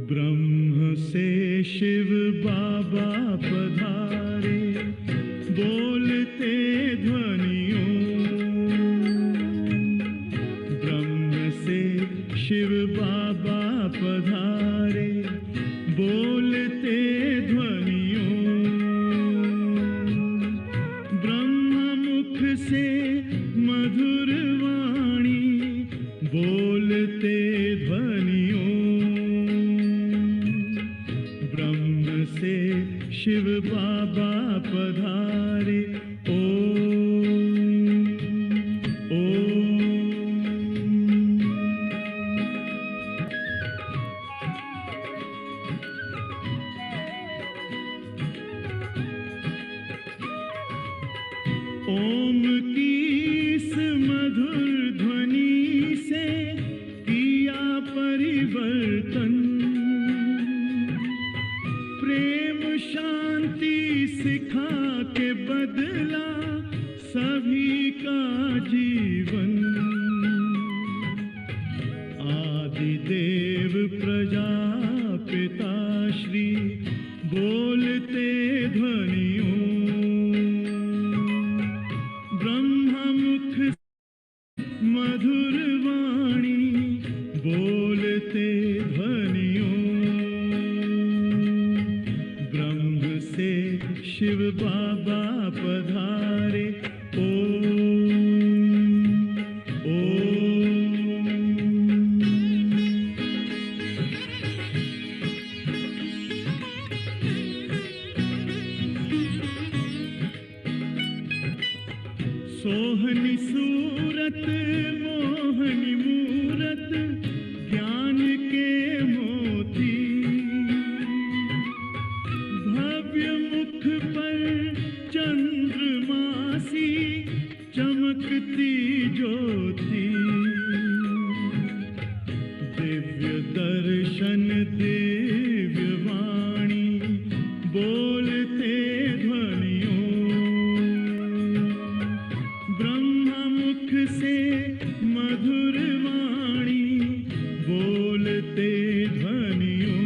ब्रह्म से शिव बाबा पधारे, बोलते ध्वनियों। ब्रह्म से शिव बाबा पधारे, बोलते ध्वनियों। ब्रह्म मुख से मधुर वाणी, बोलते ध्वनियों। ब्रह्म से शिव बाबा पधारे, ओम ओम। ओम की इस मधुर ध्वनि से किया परिवर्तन। प्रेम शांति सिखा के बदला सभी का जीवन। आदिदेव प्रजापिता श्री, बोलते ध्वनियों। ब्रह्ममुख मधुर वाणी, बोलते ध्वनियों। ब्रह्म से शिव बाबा पधारे, ओम ओम। सोहनी सूरत मोहनी मूरत, ज्ञान के मोती। भव्य मुख पर चंद्रमासी, चमकती ज्योति। दिव्य दर्शन दिव्य वाणी, बोलते ध्वनियों। ब्रह्ममुख से मधुर वाणी, बोलते ध्वनियों।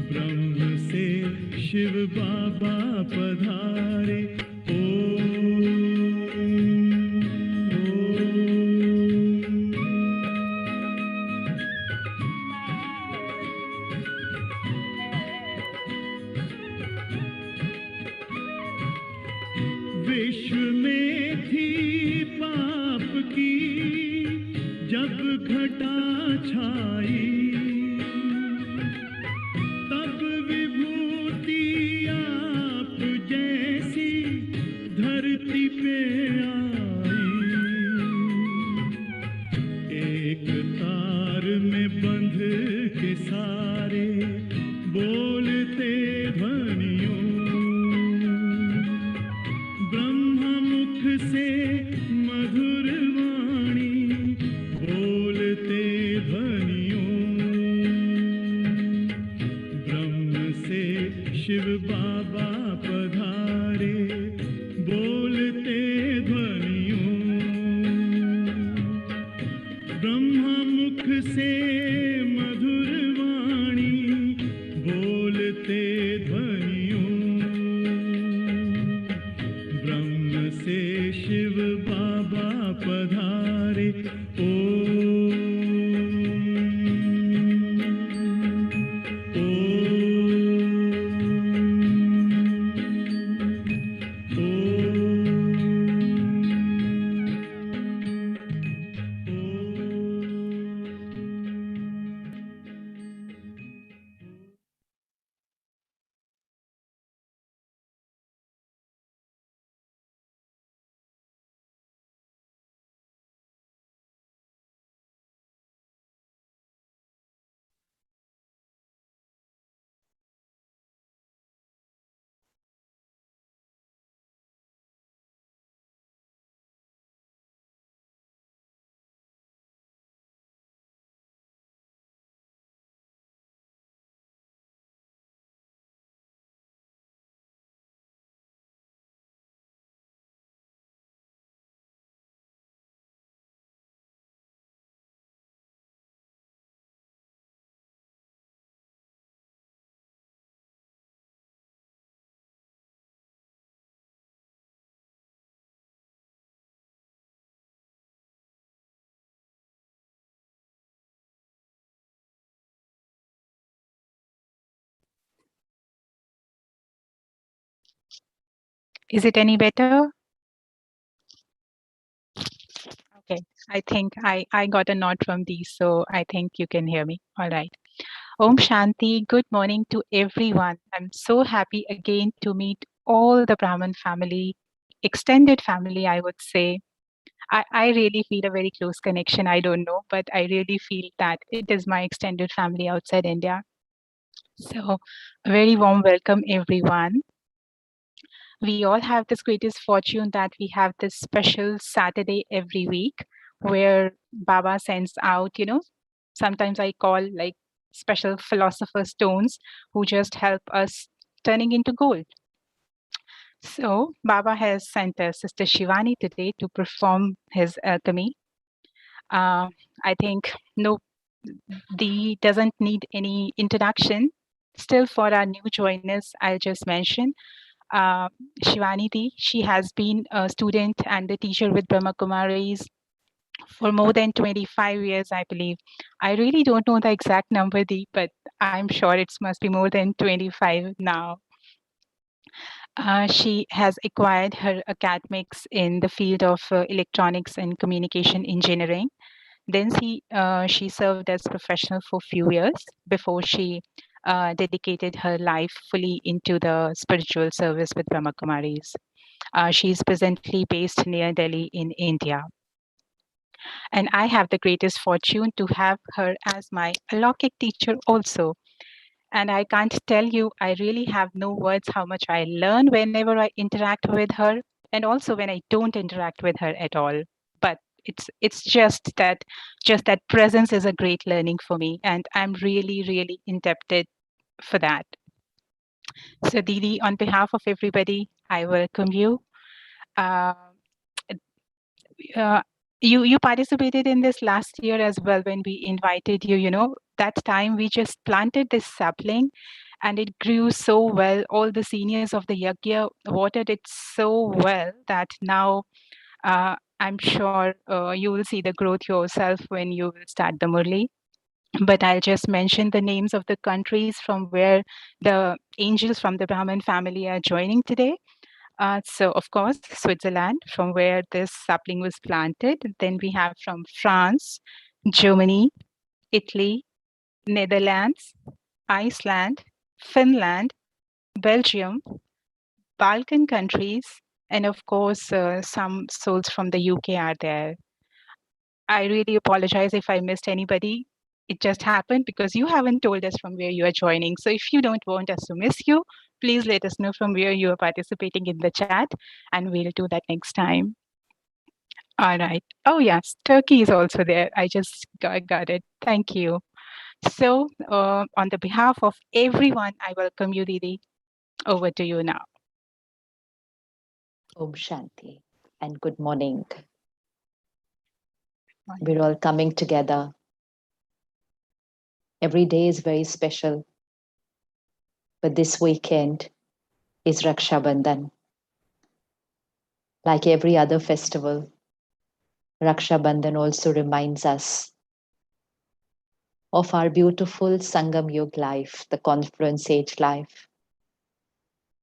ब्रह्म से शिव बाबा पधारे, ओम ओम। विश्व में थी पाप की जब घटा छाई, तब विभूति आप जैसी धरती पे आई। एक तार में बंध के सारे, बोलते ध्वनियों। ब्रह्ममुख से मधुर वाणी, बोलते ध्वनियों। ब्रह्म से शिव बाबा पधारे, बोलते ध्वनियों। ब्रह्ममुख से मधुर वाणी, बोलते ध्वनियों। ब्रह्म से शिव बाबा पधारे, Om Om. Is it any better? Okay. I think I got a nod from these, so I think you can hear me. All right. Om Shanti. Good morning to everyone. I'm so happy again to meet all the Brahman family, extended family, I would say. I really feel a very close connection. I don't know, but I really feel that it is my extended family outside India. So, a very warm welcome, everyone. We all have this greatest fortune that we have this special Saturday every week where Baba sends out, sometimes I call like special philosopher stones who just help us turning into gold. So, Baba has sent us Sister Shivani today to perform his alchemy. Uh, I think no, the doesn't need any introduction. Still, for our new joiners, I'll just mention uh, Shivani Di. She has been a student and a teacher with Brahma Kumaris for more than 25 years, I believe. I really don't know the exact number, Di, but I'm sure it must be more than 25 now. She has acquired her academics in the field of electronics and communication engineering. Then she served as professional for few years before she dedicated her life fully into the spiritual service with Brahma Kumaris. She is presently based near Delhi in India. And I have the greatest fortune to have her as my alaukic teacher also. And I can't tell you, I really have no words how much I learn whenever I interact with her, and also when I don't interact with her at all. But it's just that presence is a great learning for me, and I'm really, really indebted for that. So Didi, on behalf of everybody, I welcome you. Uh, uh, you participated in this last year as well when we invited you. That time we just planted this sapling and it grew so well. All the seniors of the yagya watered it so well that now I'm sure you will see the growth yourself when you will start the Murli. But I'll just mention the names of the countries from where the angels from the Brahman family are joining today. So, of course, Switzerland, from where this sapling was planted. Then we have from France, Germany, Italy, Netherlands, Iceland, Finland, Belgium, Balkan countries, and of course, some souls from the UK are there. I really apologize if I missed anybody. It just happened because you haven't told us from where you are joining. So if you don't want us to miss you, please let us know from where you are participating in the chat, and we'll do that next time. All right. Oh, yes. Turkey is also there. I just got it. Thank you. So, on the behalf of everyone, I welcome you, Didi. Over to you now. Om Shanti and good morning. We're all coming together. Every day is very special, but this weekend is Raksha Bandhan. Like every other festival, Raksha Bandhan also reminds us of our beautiful Sangam Yug life, the confluence age life.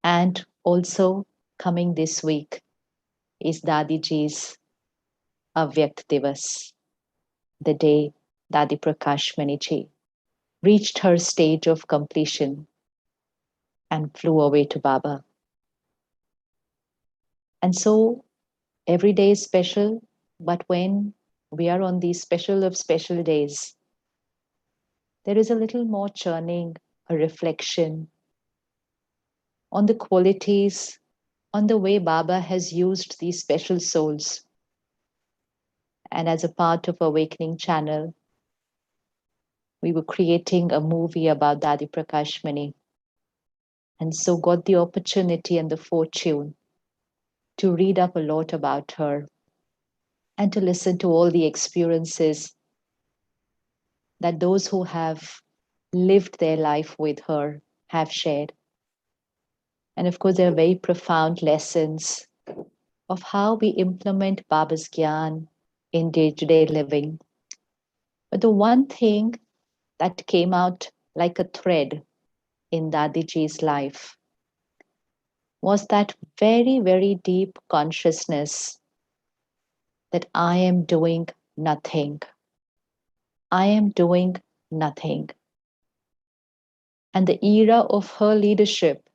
And also coming this week is Dadiji's Avyakt Divas, the day Dadi Prakash Maniji reached her stage of completion and flew away to Baba. And so every day is special, but when we are on these special of special days, there is a little more churning, a reflection on the qualities, on the way Baba has used these special souls. And as a part of Awakening Channel, we were creating a movie about Dadi Prakash Mani, and so got the opportunity and the fortune to read up a lot about her and to listen to all the experiences that those who have lived their life with her have shared. And of course, there are very profound lessons of how we implement Baba's Gyan in day to day living. But the one thing that came out like a thread in Dadiji's life was that very, very deep consciousness that I am doing nothing. I am doing nothing. And the era of her leadership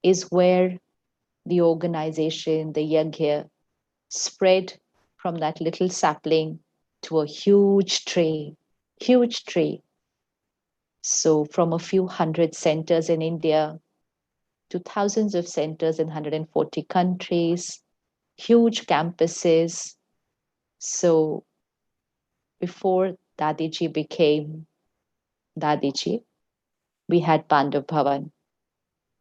is where the organization, the yagya, spread from that little sapling to a huge tree, huge tree. So, from a few hundred centers in India to thousands of centers in 140 countries, huge campuses. So, before Dadiji became Dadiji, we had Pandav Bhavan,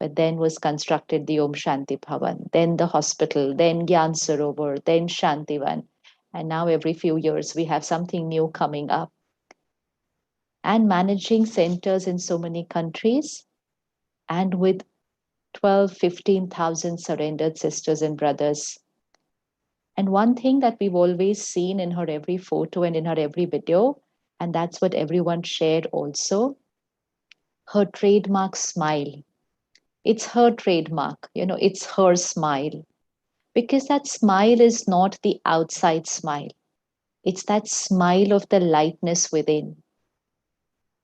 but then was constructed the Om Shanti Bhavan, then the hospital, then Gyan Sarovar, then Shantivan. And now every few years we have something new coming up. And managing centers in so many countries and with 12, 15,000 surrendered sisters and brothers. And one thing that we've always seen in her every photo and in her every video, and that's what everyone shared also, her trademark smile. It's her trademark, it's her smile. Because that smile is not the outside smile, it's that smile of the lightness within.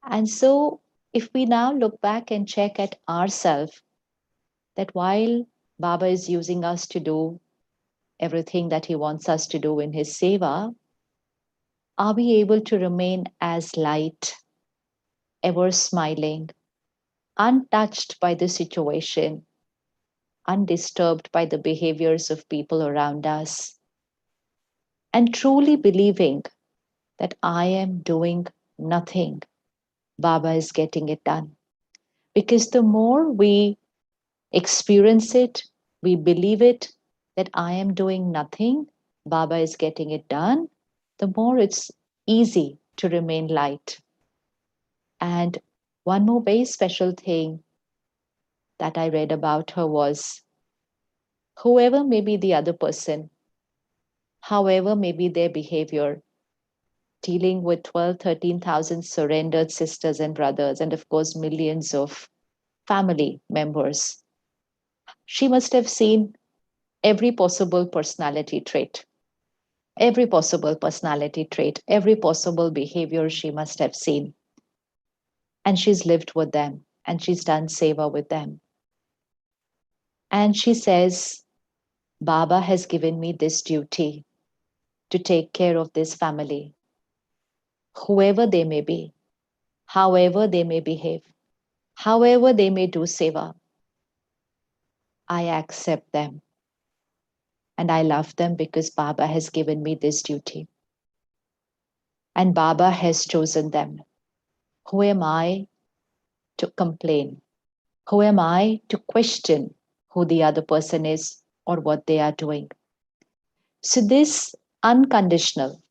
And so, if we now look back and check at ourselves, that while Baba is using us to do everything that he wants us to do in his seva, are we able to remain as light, ever smiling, untouched by the situation, undisturbed by the behaviors of people around us, and truly believing that I am doing nothing, Baba is getting it done? Because the more we experience it, we believe it, that I am doing nothing, Baba is getting it done, the more it's easy to remain light. And one more very special thing that I read about her was whoever may be the other person, however may be their behavior, dealing with 12, 13,000 surrendered sisters and brothers, and of course, millions of family members, she must have seen every possible personality trait, every possible personality trait, every possible behavior she must have seen. And she's lived with them and she's done seva with them. And she says, Baba has given me this duty to take care of this family, whoever they may be, however they may behave, however they may do seva. I accept them and I love them because Baba has given me this duty. And Baba has chosen them. Who am I to complain? Who am I to question who the other person is or what they are doing? So, this unconditional,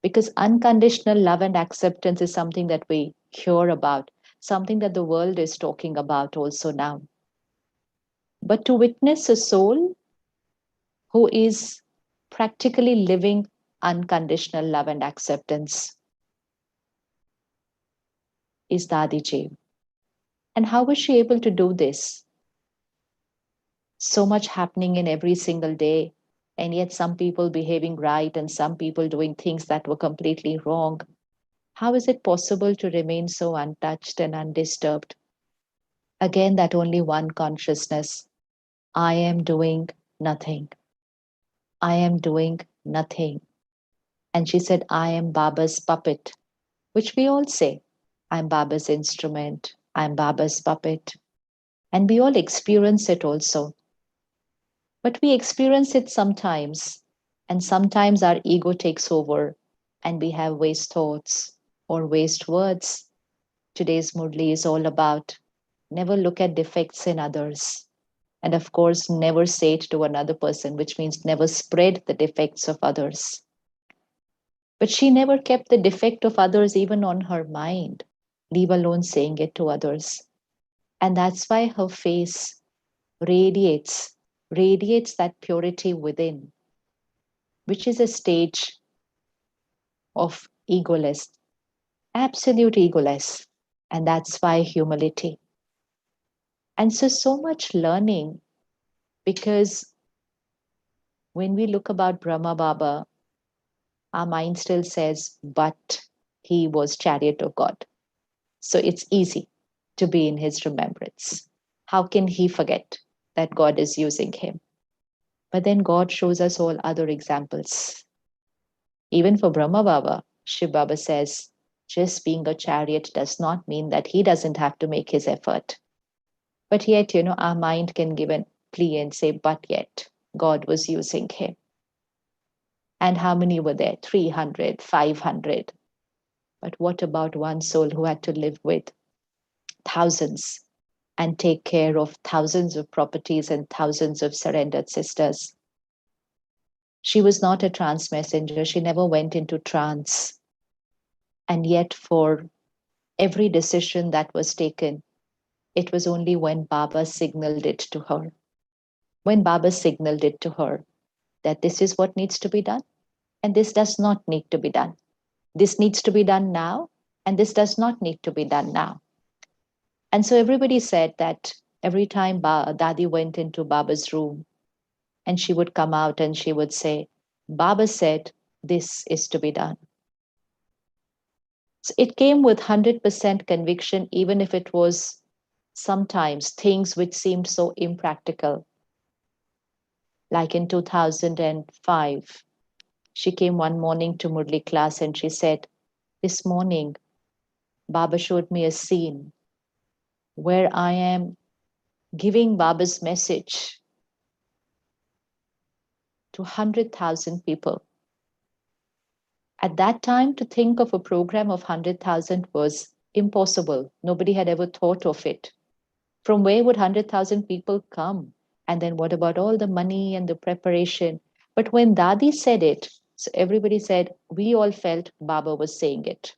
because unconditional love and acceptance is something that we hear about, something that the world is talking about also now. But to witness a soul who is practically living unconditional love and acceptance is Dadiji. And how was she able to do this? So much happening in every single day, and yet some people behaving right and some people doing things that were completely wrong. How is it possible to remain so untouched and undisturbed? Again, that only one consciousness. I am doing nothing. I am doing nothing. And she said, I am Baba's puppet, which we all say. I'm Baba's instrument. I'm Baba's puppet. And we all experience it also. But we experience it sometimes, and sometimes our ego takes over and we have waste thoughts or waste words. Today's Murli is all about never look at defects in others. And of course, never say it to another person, which means never spread the defects of others. But she never kept the defect of others even on her mind, leave alone saying it to others. And that's why her face radiates, radiates that purity within, which is a stage of egoless, absolute egoless. And that's why humility. And so, so much learning Because when we look about Brahma Baba, our mind still says, but he was chariot of God. So it's easy to be in his remembrance. How can he forget that God is using him? But then God shows us all other examples. Even for Brahma Baba, Shiv Baba says, just being a chariot does not mean that he doesn't have to make his effort. But yet, our mind can give a plea and say, but yet, God was using him. And how many were there? 300, 500. But what about one soul who had to live with thousands and take care of thousands of properties and thousands of surrendered sisters? She was not a trance messenger. She never went into trance. And yet, for every decision that was taken, it was only when Baba signaled it to her. When Baba signaled it to her that this is what needs to be done, and this does not need to be done. This needs to be done now, and this does not need to be done now. And so everybody said that every time Dadi went into Baba's room, and she would come out and she would say, Baba said, this is to be done. So it came with 100% conviction, even if it was sometimes things which seemed so impractical. Like in 2005, she came one morning to Murli class and she said, this morning, Baba showed me a scene where I am giving Baba's message to 100,000 people. At that time, to think of a program of 100,000 was impossible. Nobody had ever thought of it. From where would 100,000 people come? And then what about all the money and the preparation? But when Dadi said it, so everybody said, we all felt Baba was saying it.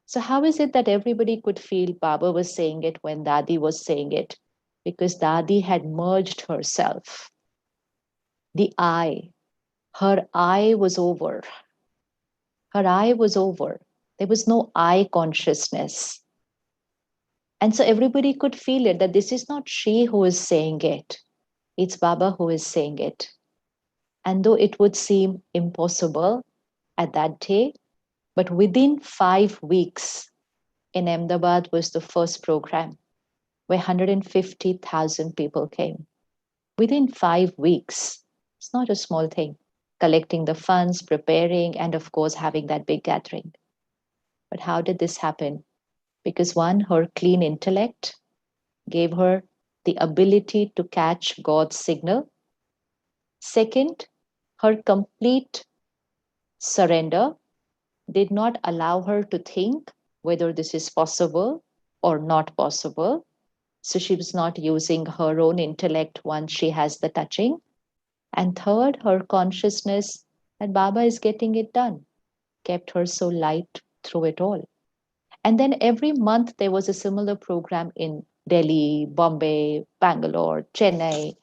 So how is it that everybody could feel Baba was saying it when Dadi was saying it? Because Dadi had merged herself. The I, her I was over. Her I was over. There was no I consciousness. And so everybody could feel it that this is not she who is saying it. It's Baba who is saying it. And though it would seem impossible at that day, but within 5 weeks in Ahmedabad was the first program where 150,000 people came. Within 5 weeks, it's not a small thing. Collecting the funds, preparing, and of course, having that big gathering. But how did this happen? Because one, her clean intellect gave her the ability to catch God's signal. Second, her complete surrender did not allow her to think whether this is possible or not possible. So she was not using her own intellect once she has the touching. And third, her consciousness that Baba is getting it done kept her so light through it all. And then every month there was a similar program in Delhi, Bombay, Bangalore, Chennai,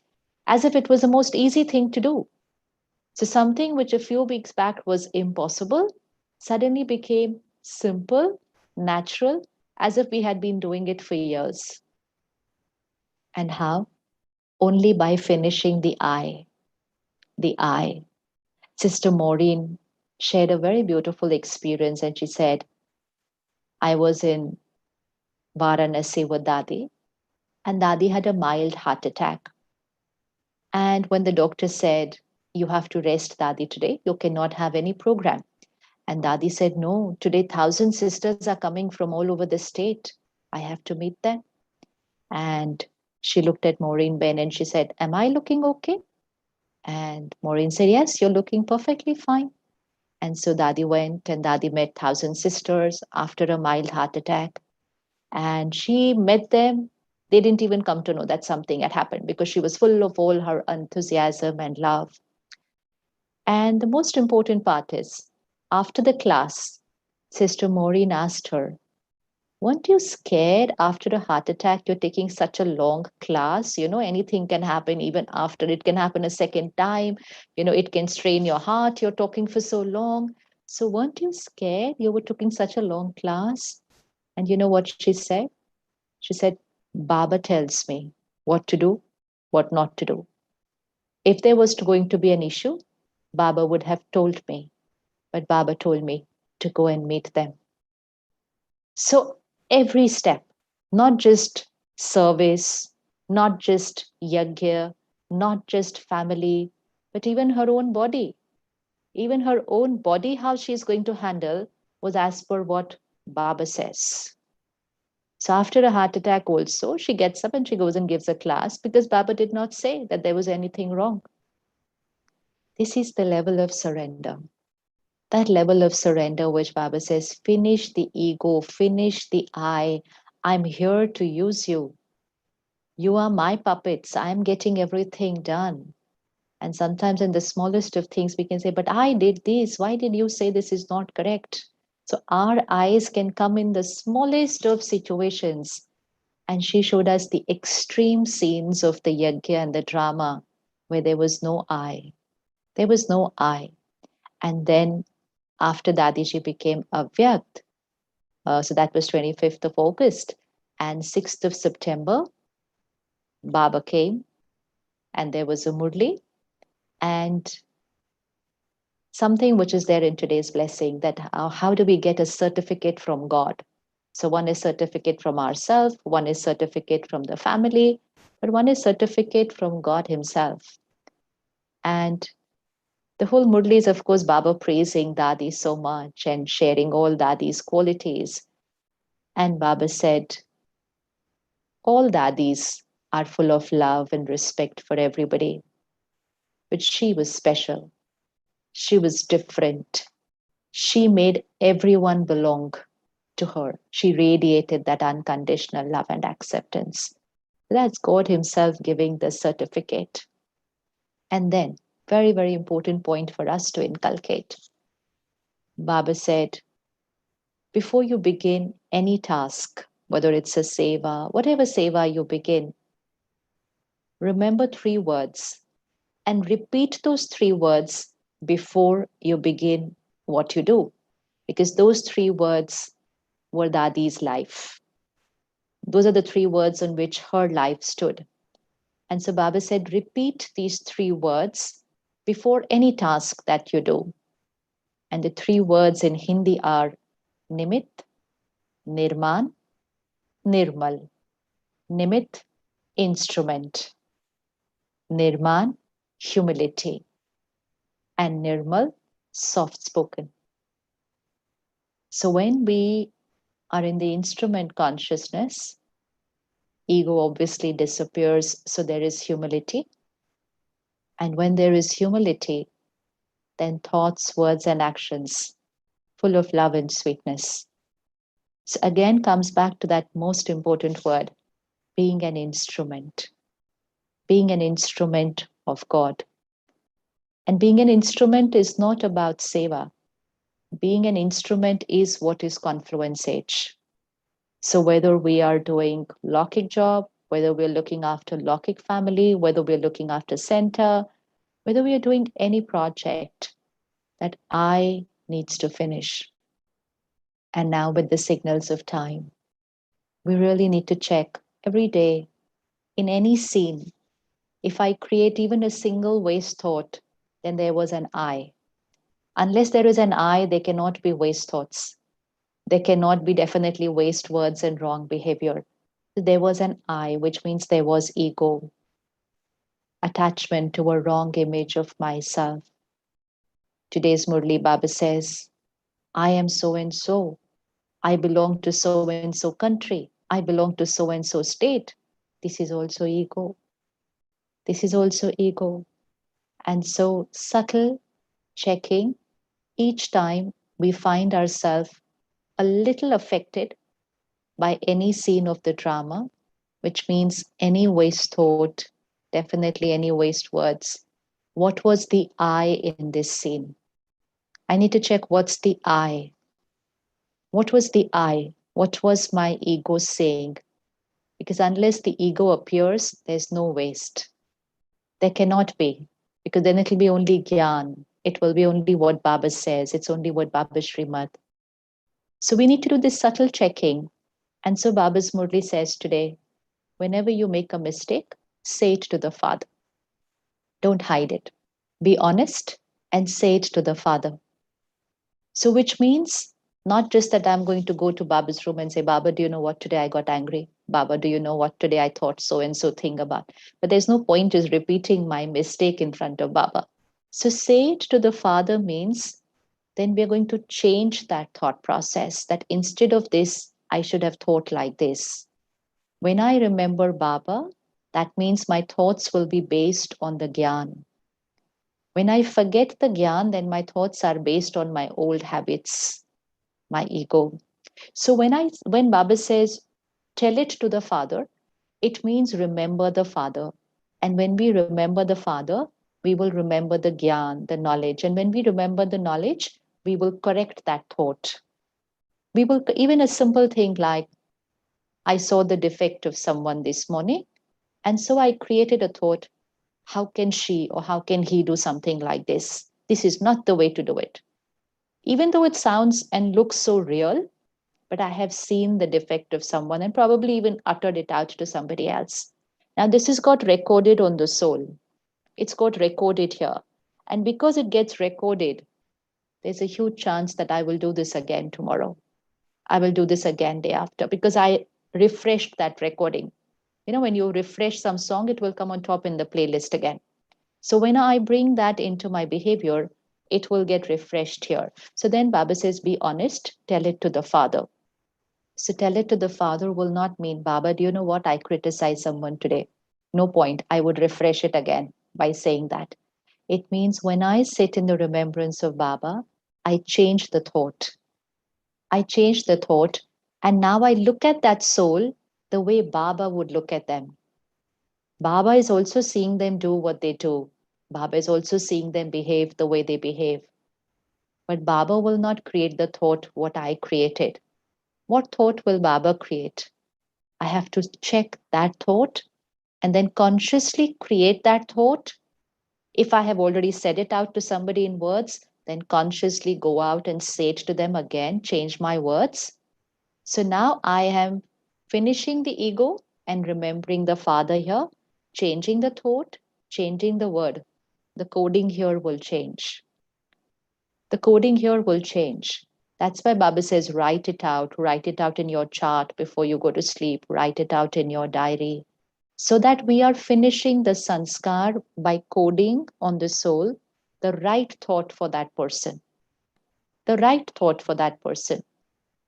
as if it was the most easy thing to do. So something which a few weeks back was impossible suddenly became simple, natural, as if we had been doing it for years. And how? Only by finishing the I. The I. Sister Maureen shared a very beautiful experience and she said, I was in Varanasi with Dadi, and Dadi had a mild heart attack. And when the doctor said, you have to rest, Dadi, today, you cannot have any program. And Dadi said, no, today 1,000 sisters are coming from all over the state. I have to meet them. And she looked at Maureen Ben and she said, am I looking okay? And Maureen said, yes, you're looking perfectly fine. And so Dadi went and Dadi met 1,000 sisters after a mild heart attack. And she met them. They didn't even come to know that something had happened because she was full of all her enthusiasm and love. And the most important part is, after the class, Sister Maureen asked her, weren't you scared after a heart attack? You're taking such a long class. Anything can happen even after. It can happen a second time. It can strain your heart. You're talking for so long. So weren't you scared? You were taking such a long class. And you know what she said? She said, Baba tells me what to do, what not to do. If there was going to be an issue, Baba would have told me, but Baba told me to go and meet them. So every step, not just service, not just yajna, not just family, but even her own body. Even her own body, how she's going to handle was as per what Baba says. So after a heart attack also, she gets up and she goes and gives a class because Baba did not say that there was anything wrong. This is the level of surrender. That level of surrender which Baba says, finish the ego, finish the I. I'm here to use you. You are my puppets. I'm getting everything done. And sometimes in the smallest of things, we can say, but I did this. Why did you say this is not correct? So our eyes can come in the smallest of situations. And she showed us the extreme scenes of the yajna and the drama where there was no I. There was no I. And then after Dadi, she became Avyakt. So that was 25th of August. And 6th of September, Baba came and there was a Murli. And something which is there in today's blessing, that how do we get a certificate from God? So one is certificate from ourselves, one is certificate from the family, but one is certificate from God himself. And the whole Murli is, of course, Baba praising Dadi so much and sharing all Dadi's qualities. And Baba said, all Dadis are full of love and respect for everybody, but she was special. She was different. She made everyone belong to her. She radiated that unconditional love and acceptance. That's God himself giving the certificate. And then, very, very important point for us to inculcate. Baba said, before you begin any task, whether it's a seva, whatever seva you begin, remember 3 words and repeat those 3 words before you begin what you do. Because those 3 words were Dadi's life. Those are the 3 words on which her life stood. And so Baba said, repeat these 3 words before any task that you do. And the 3 words in Hindi are Nimit, Nirman, Nirmal. Nimit, instrument. Nirman, humility. And Nirmal, soft spoken. So when we are in the instrument consciousness, ego obviously disappears, so there is humility. And when there is humility, then thoughts, words, and actions full of love and sweetness. So again comes back to that most important word, being an instrument. Being an instrument of God. And being an instrument is not about seva. Being an instrument is what is confluence age. So whether we are doing Lokik job, whether we're looking after Lokik family, whether we're looking after center, whether we are doing any project that I needs to finish. And now with the signals of time, we really need to check every day in any scene. If I create even a single waste thought, then there was an I. Unless there is an I, there cannot be waste thoughts. There cannot be definitely waste words and wrong behavior. There was an I, which means there was ego, attachment to a wrong image of myself. Today's Murli Baba says, I am so and so. I belong to so and so country. I belong to so and so state. This is also ego. This is also ego. And so subtle checking each time we find ourselves a little affected by any scene of the drama, which means any waste thought, definitely any waste words. What was the I in this scene? I need to check what's the I. What was the I? What was my ego saying? Because unless the ego appears, there's no waste. There cannot be, because then it'll be only Gyan. It will be only what Baba says. It's only what Baba Srimad. So we need to do this subtle checking. And so Baba's Murli says today, whenever you make a mistake, say it to the Father. Don't hide it. Be honest and say it to the Father. So, which means not just that I'm going to go to Baba's room and say, Baba, do you know what today I got angry? Baba, do you know what today I thought so and so thing about? But there's no point just repeating my mistake in front of Baba. So, say it to the Father means then we're going to change that thought process that instead of this, I should have thought like this. When I remember Baba, that means my thoughts will be based on the Gyan. When I forget the Gyan, then my thoughts are based on my old habits, my ego. So when Baba says, tell it to the Father, it means remember the Father. And when we remember the Father, we will remember the Gyan, the knowledge. And when we remember the knowledge, we will correct that thought. We will, even a simple thing like, I saw the defect of someone this morning. And so I created a thought, how can she or how can he do something like this? This is not the way to do it. Even though it sounds and looks so real, but I have seen the defect of someone and probably even uttered it out to somebody else. Now, this has got recorded on the soul. It's got recorded here. And because it gets recorded, there's a huge chance that I will do this again tomorrow. I will do this again day after because I refreshed that recording. You know, when you refresh some song, it will come on top in the playlist again. So when I bring that into my behavior, it will get refreshed here. So then Baba says, be honest, tell it to the Father. So tell it to the Father will not mean, Baba, do you know what? I criticized someone today. No point. I would refresh it again by saying that. It means when I sit in the remembrance of Baba, I change the thought. I change the thought. And now I look at that soul the way Baba would look at them. Baba is also seeing them do what they do. Baba is also seeing them behave the way they behave. But Baba will not create the thought what I created. What thought will Baba create? I have to check that thought and then consciously create that thought. If I have already said it out to somebody in words, then consciously go out and say it to them again, change my words. So now I am finishing the ego and remembering the Father here, changing the thought, changing the word. The coding here will change. The coding here will change. That's why Baba says, write it out in your chart before you go to sleep, write it out in your diary. So that we are finishing the sanskar by coding on the soul the right thought for that person. The right thought for that person.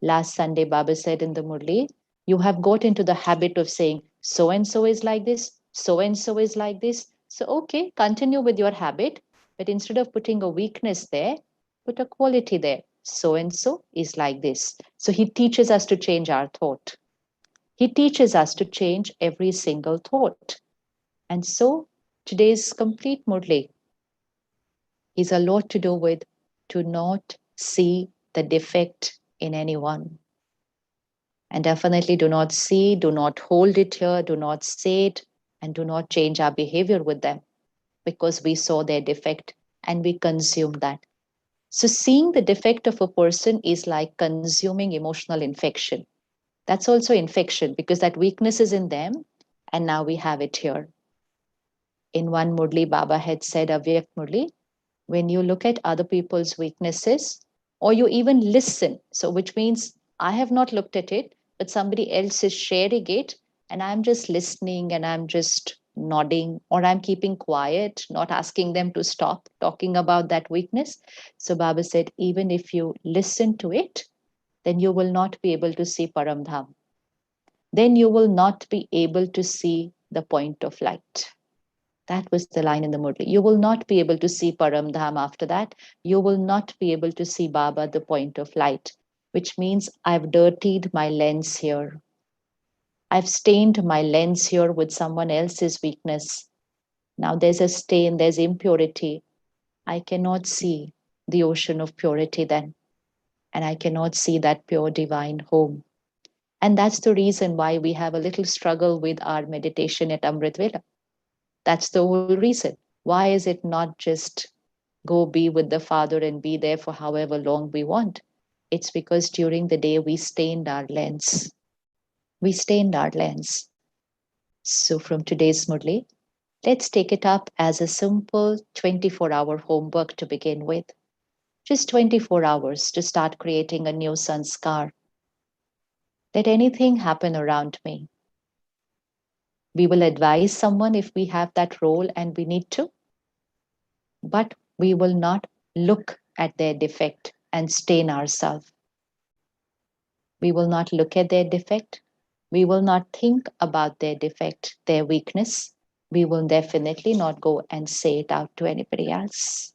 Last Sunday, Baba said in the Murli, you have got into the habit of saying, so and so is like this, so and so is like this. So, okay, continue with your habit, but instead of putting a weakness there, put a quality there. So and so is like this. So, he teaches us to change our thought. He teaches us to change every single thought. And so, today's complete Murli is a lot to do with to not see the defect in anyone. And definitely do not see, do not hold it here, do not say it, and do not change our behavior with them because we saw their defect and we consumed that. So, seeing the defect of a person is like consuming emotional infection. That's also infection because that weakness is in them, and now we have it here. In one Murli, Baba had said, Avyak Murli, when you look at other people's weaknesses, or you even listen, so which means I have not looked at it, but somebody else is sharing it, and I'm just listening and I'm just nodding, or I'm keeping quiet, not asking them to stop talking about that weakness. So Baba said, even if you listen to it, then you will not be able to see Paramdham. Then you will not be able to see the point of light. That was the line in the Murli. You will not be able to see Paramdham after that. You will not be able to see Baba, the point of light, which means I've dirtied my lens here. I've stained my lens here with someone else's weakness. Now there's a stain, there's impurity. I cannot see the ocean of purity then. And I cannot see that pure divine home. And that's the reason why we have a little struggle with our meditation at Amrit Vela. That's the whole reason. Why is it not just go be with the Father and be there for however long we want? It's because during the day we stained our lens. We stained our lens. So from today's Murli, Let's take it up as a simple 24-hour homework to begin with. Just 24 hours to start creating a new sanskar. Let anything happen around me. We will advise someone if we have that role and we need to, but we will not look at their defect and stain ourselves. We will not look at their defect. We will not think about their defect, their weakness. We will definitely not go and say it out to anybody else.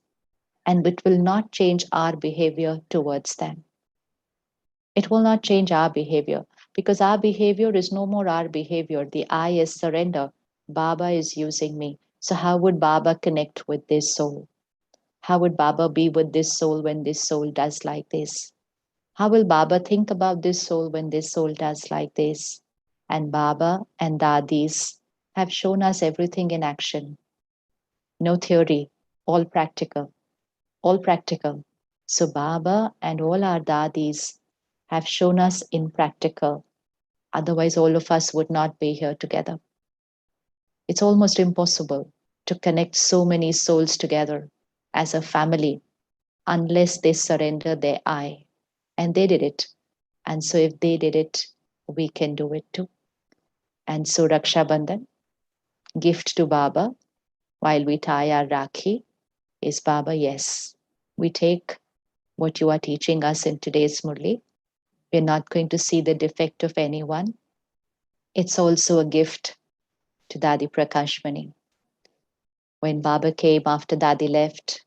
And it will not change our behavior towards them. It will not change our behavior because our behavior is no more our behavior. The I is surrender. Baba is using me. So, how would Baba connect with this soul? How would Baba be with this soul when this soul does like this? How will Baba think about this soul when this soul does like this? And Baba and Dadis have shown us everything in action. No theory, all practical, all practical. So Baba and all our Dadis have shown us in practical. Otherwise, all of us would not be here together. It's almost impossible to connect so many souls together as a family unless they surrender their I. And they did it. And so if they did it, we can do it too. And so Raksha Bandhan, gift to Baba, while we tie our Rakhi, is Baba, yes, we take what you are teaching us in today's Murli. We're not going to see the defect of anyone. It's also a gift to Dadi Prakashmani. When Baba came after Dadi left,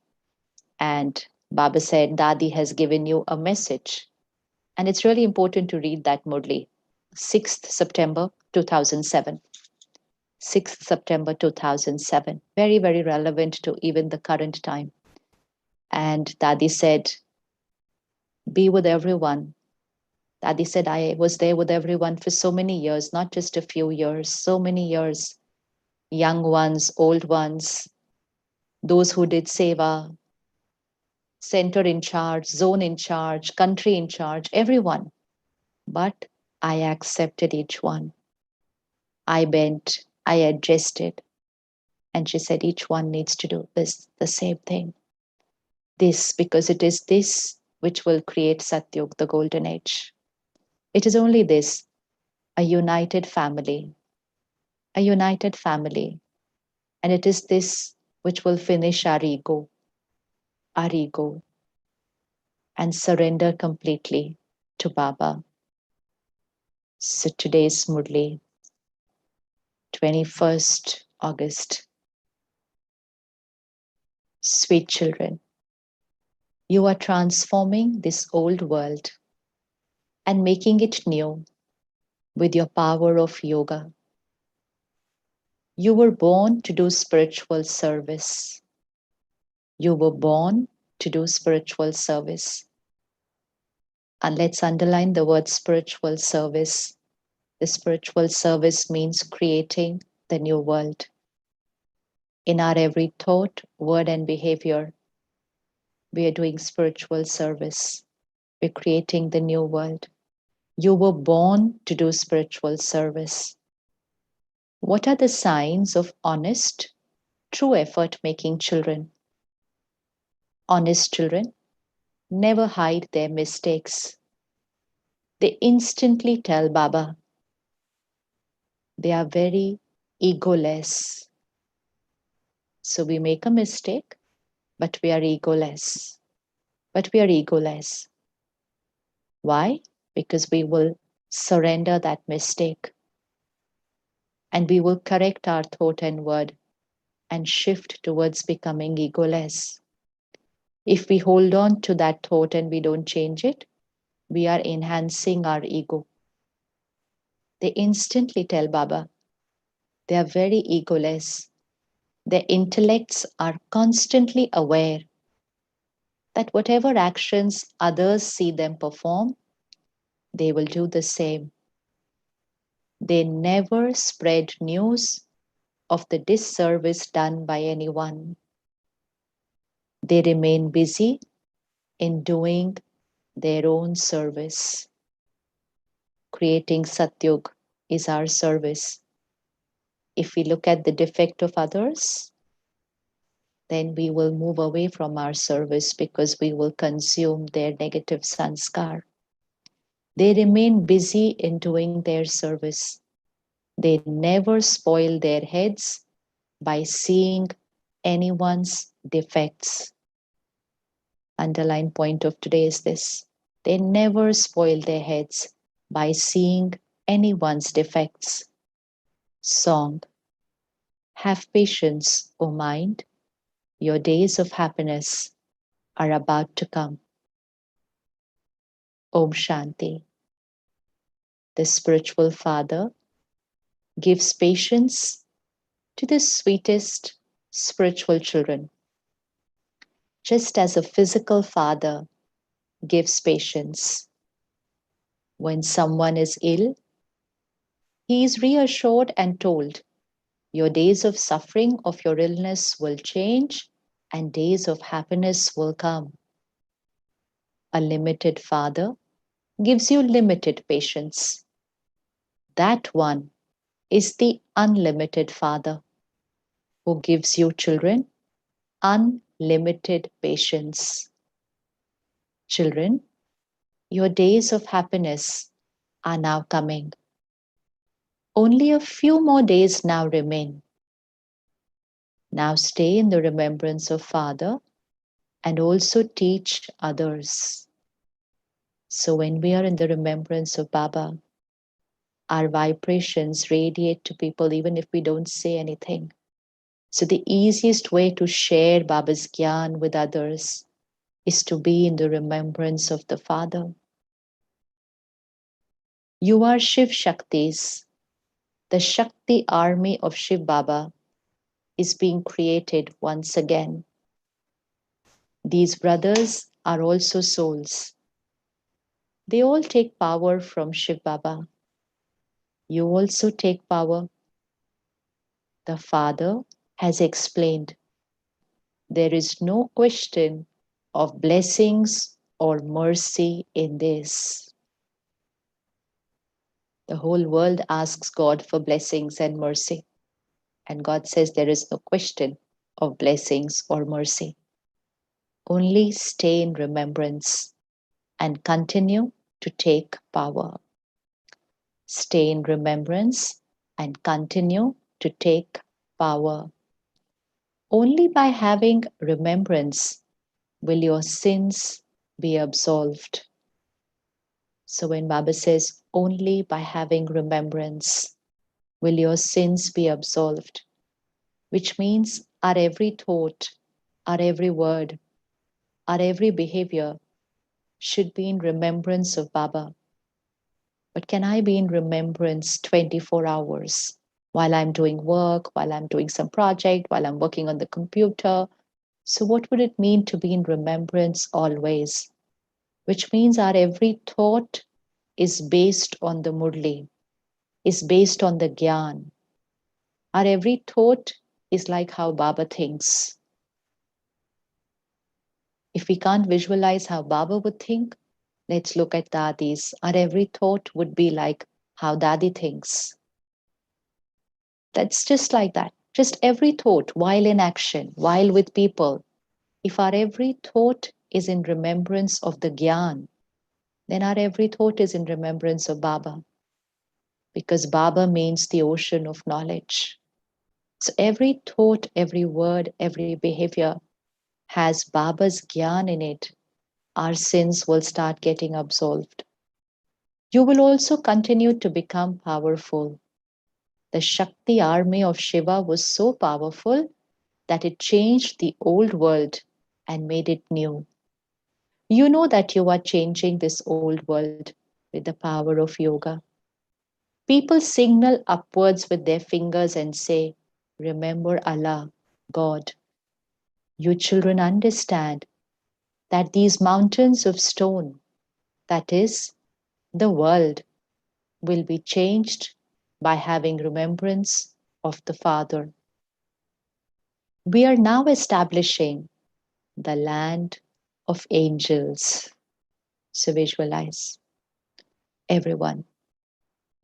and Baba said, Dadi has given you a message. And it's really important to read that Murli. 6th September 2007. 6th September 2007. Very, very relevant to even the current time. And Dadi said, be with everyone. Dadi said, I was there with everyone for so many years, not just a few years, so many years. Young ones, old ones, those who did seva, center in charge, zone in charge, country in charge, everyone. But I accepted each one. I bent, I adjusted. And she said, each one needs to do this, the same thing. This, because it is this which will create Satyug, the golden age. It is only this, a united family, a united family. And it is this which will finish our ego, and surrender completely to Baba. So today's Murli, 21st August. Sweet children, you are transforming this old world and making it new with your power of yoga. You were born to do spiritual service. You were born to do spiritual service. And let's underline the word spiritual service. The spiritual service means creating the new world. In our every thought, word, and behavior, we are doing spiritual service. We're creating the new world. You were born to do spiritual service. What are the signs of honest, true effort making children? Honest children never hide their mistakes. They instantly tell Baba. They are very egoless. So we make a mistake, but we are egoless. But we are egoless. Why? Because we will surrender that mistake and we will correct our thought and word and shift towards becoming egoless. If we hold on to that thought and we don't change it, we are enhancing our ego. They instantly tell Baba, they are very egoless. Their intellects are constantly aware that whatever actions others see them perform, they will do the same. They never spread news of the disservice done by anyone. They remain busy in doing their own service. Creating Satyug is our service. If we look at the defect of others, then we will move away from our service because we will consume their negative sanskar. They remain busy in doing their service. They never spoil their heads by seeing anyone's defects. Underline point of today is this: they never spoil their heads by seeing anyone's defects. Song. Have patience, O mind. Your days of happiness are about to come. Om Shanti. The spiritual father gives patience to the sweetest spiritual children, just as a physical father gives patience. When someone is ill, he is reassured and told, your days of suffering of your illness will change and days of happiness will come. A limited father gives you limited patience. That one is the unlimited father who gives you children unlimited patience. Children, your days of happiness are now coming. Only a few more days now remain. Now stay in the remembrance of Father and also teach others. So when we are in the remembrance of Baba, our vibrations radiate to people even if we don't say anything. So the easiest way to share Baba's Gyan with others is to be in the remembrance of the Father. You are Shiv Shaktis. The Shakti army of Shiv Baba is being created once again. These brothers are also souls. They all take power from Shiv Baba. You also take power. The Father has explained there is no question of blessings or mercy in this. The whole world asks God for blessings and mercy. And God says there is no question of blessings or mercy. Only stay in remembrance and continue to take power. Stay in remembrance and continue to take power. Only by having remembrance will your sins be absolved. So when Baba says, only by having remembrance will your sins be absolved, which means our every thought, our every word, our every behavior should be in remembrance of Baba. But can I be in remembrance 24 hours while I'm doing work, while I'm doing some project, while I'm working on the computer? So, what would it mean to be in remembrance always? Which means our every thought is based on the Murli, is based on the Gyan. Our every thought is like how Baba thinks. If we can't visualize how Baba would think, let's look at Dadi's. Our every thought would be like how Dadi thinks. That's just like that. Just every thought while in action, while with people. If our every thought is in remembrance of the Gyan, then our every thought is in remembrance of Baba. Because Baba means the ocean of knowledge. So every thought, every word, every behavior has Baba's Gyan in it. Our sins will start getting absolved. You will also continue to become powerful. The Shakti army of Shiva was so powerful that it changed the old world and made it new. You know that you are changing this old world with the power of yoga. People signal upwards with their fingers and say, remember Allah, God. You children understand that these mountains of stone, that is, the world, will be changed by having remembrance of the Father. We are now establishing the land of angels. So visualize everyone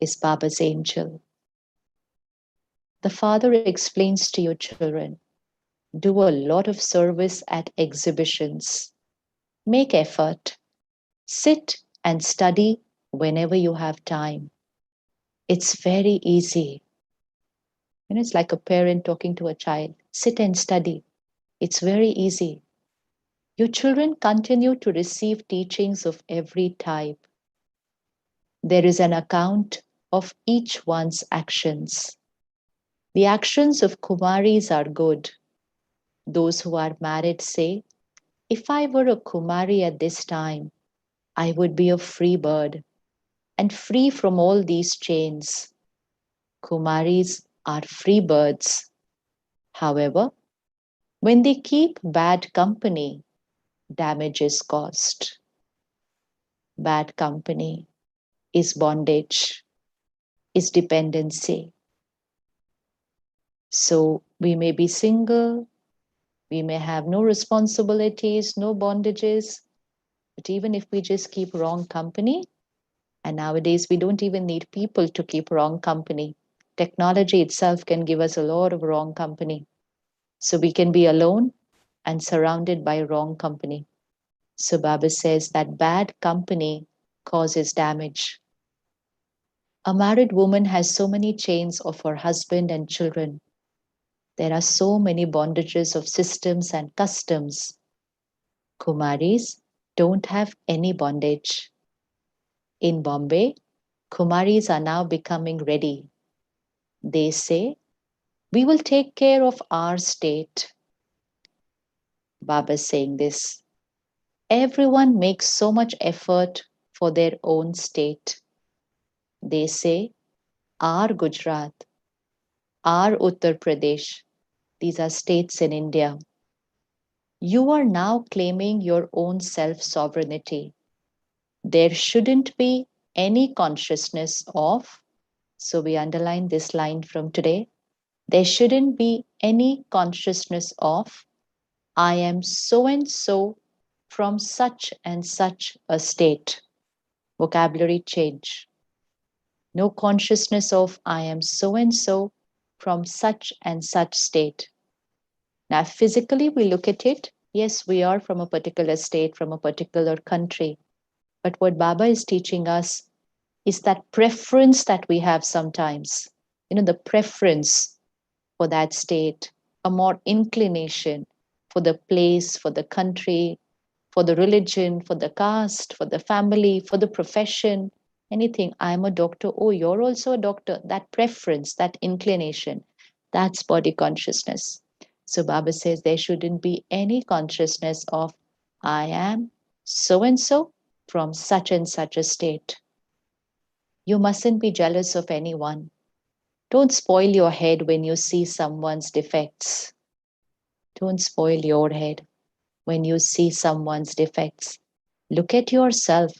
is Baba's angel. The Father explains to your children, do a lot of service at exhibitions, make effort, sit and study whenever you have time. It's very easy. It's like a parent talking to a child. Sit and study. It's very easy. Your children continue to receive teachings of every type. There is an account of each one's actions. The actions of Kumaris are good. Those who are married say, if I were a Kumari at this time, I would be a free bird and free from all these chains. Kumaris are free birds. However, when they keep bad company, damage is caused. Bad company is bondage, is dependency. So we may be single, we may have no responsibilities, no bondages, but even if we just keep wrong company, and nowadays we don't even need people to keep wrong company. Technology itself can give us a lot of wrong company. So we can be alone and surrounded by wrong company. So Baba says that bad company causes damage. A married woman has so many chains of her husband and children. There are so many bondages of systems and customs. Kumaris don't have any bondage. In Bombay, Kumaris are now becoming ready. They say, we will take care of our state. Baba is saying this. Everyone makes so much effort for their own state. They say, our Gujarat, our Uttar Pradesh, these are states in India. You are now claiming your own self sovereignty. There shouldn't be any consciousness of, so we underline this line from today, there shouldn't be any consciousness of, I am so and so from such and such a state. Vocabulary change. No consciousness of, I am so and so from such and such state. Now, physically, we look at it, yes, we are from a particular state, from a particular country. But what Baba is teaching us is that preference that we have sometimes, the preference for that state, a more inclination for the place, for the country, for the religion, for the caste, for the family, for the profession, anything. I'm a doctor. Oh, you're also a doctor. That preference, that inclination, that's body consciousness. So Baba says there shouldn't be any consciousness of, I am so and so from such and such a state. You mustn't be jealous of anyone. Don't spoil your head when you see someone's defects. Don't spoil your head when you see someone's defects. Look at yourself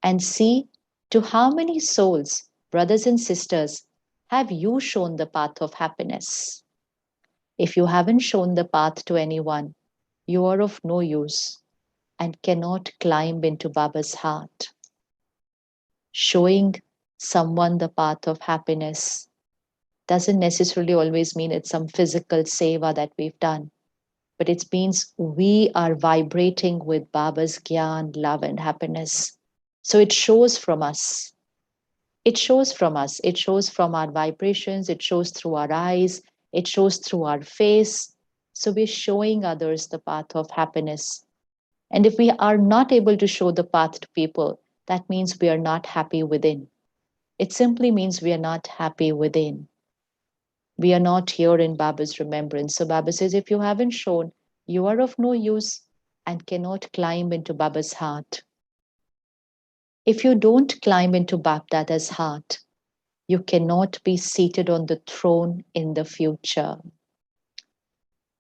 and see to how many souls, brothers and sisters, have you shown the path of happiness. If you haven't shown the path to anyone, you are of no use and cannot climb into Baba's heart. Showing someone the path of happiness doesn't necessarily always mean it's some physical seva that we've done, but it means we are vibrating with Baba's gyan, love, and happiness. So it shows from us. It shows from us. It shows from our vibrations. It shows through our eyes. It shows through our face. So we're showing others the path of happiness. And if we are not able to show the path to people, that means we are not happy within. It simply means we are not happy within. We are not here in Baba's remembrance. So Baba says, if you haven't shown, you are of no use and cannot climb into Baba's heart. If you don't climb into Bapdada's heart, you cannot be seated on the throne in the future.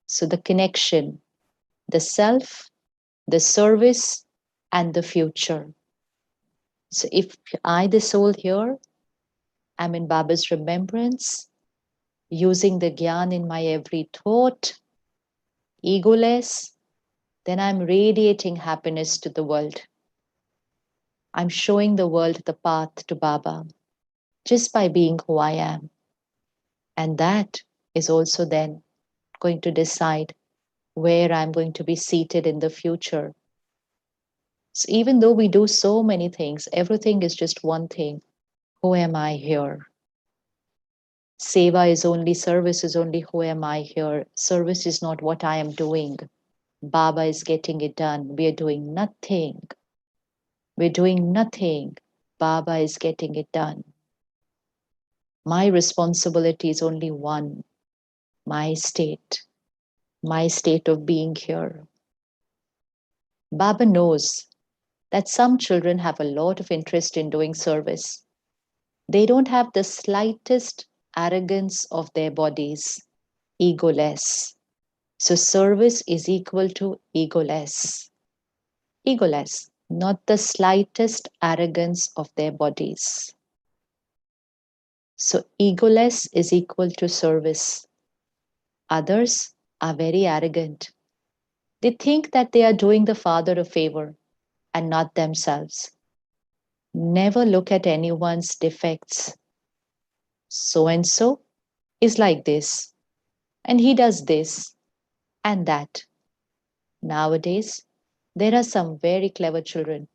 So the connection, the self, the service, and the future. So if I, the soul here, am in Baba's remembrance, using the gyan in my every thought, egoless, then I'm radiating happiness to the world. I'm showing the world the path to Baba just by being who I am. And that is also then going to decide where I'm going to be seated in the future. So even though we do so many things, everything is just one thing. Who am I here? Seva is only, service is only, who am I here? Service is not what I am doing. Baba is getting it done. We are doing nothing. We're doing nothing. Baba is getting it done. My responsibility is only one, my state of being here. Baba knows that some children have a lot of interest in doing service. They don't have the slightest arrogance of their bodies, egoless. So service is equal to egoless. Egoless, not the slightest arrogance of their bodies. So egoless is equal to service. Others are very arrogant. They think that they are doing the Father a favor and not themselves. Never look at anyone's defects. So and so is like this, and he does this and that. Nowadays, there are some very clever children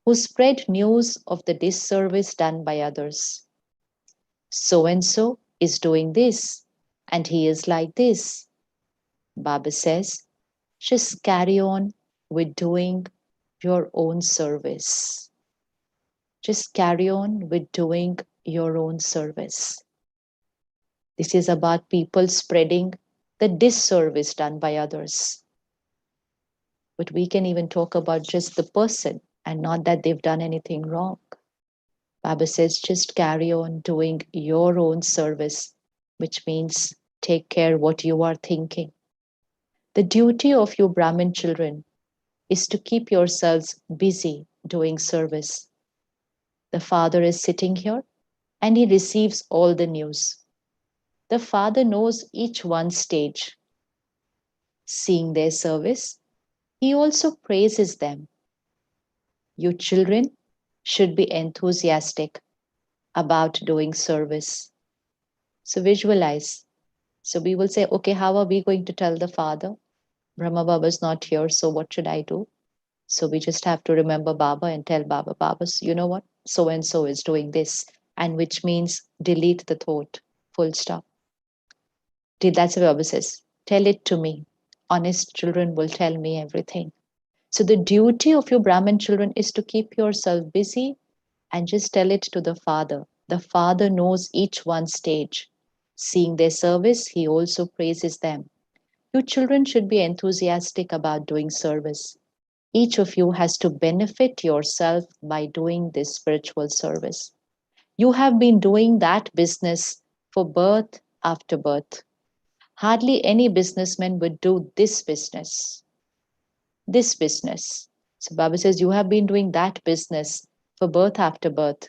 who spread news of the disservice done by others. So and so is doing this, and he is like this. Baba says, just carry on with doing your own service. Just carry on with doing your own service. This is about people spreading the disservice done by others. But we can even talk about just the person and not that they've done anything wrong. Baba says, just carry on doing your own service, which means take care what you are thinking. The duty of you Brahmin children is to keep yourselves busy doing service. The Father is sitting here and he receives all the news. The Father knows each one's stage. Seeing their service, he also praises them. You children should be enthusiastic about doing service. So visualize. So we will say, okay, how are we going to tell the Father? Brahma Baba is not here, so what should I do? So we just have to remember Baba and tell Baba, Baba, you know what? So and so is doing this, and which means delete the thought, full stop. That's what Baba says. Tell it to me. Honest children will tell me everything. So the duty of your Brahmin children is to keep yourself busy and just tell it to the Father. The Father knows each one's stage. Seeing their service, he also praises them. You children should be enthusiastic about doing service. Each of you has to benefit yourself by doing this spiritual service. You have been doing that business for birth after birth. Hardly any businessman would do this business. This business. So Baba says, you have been doing that business for birth after birth,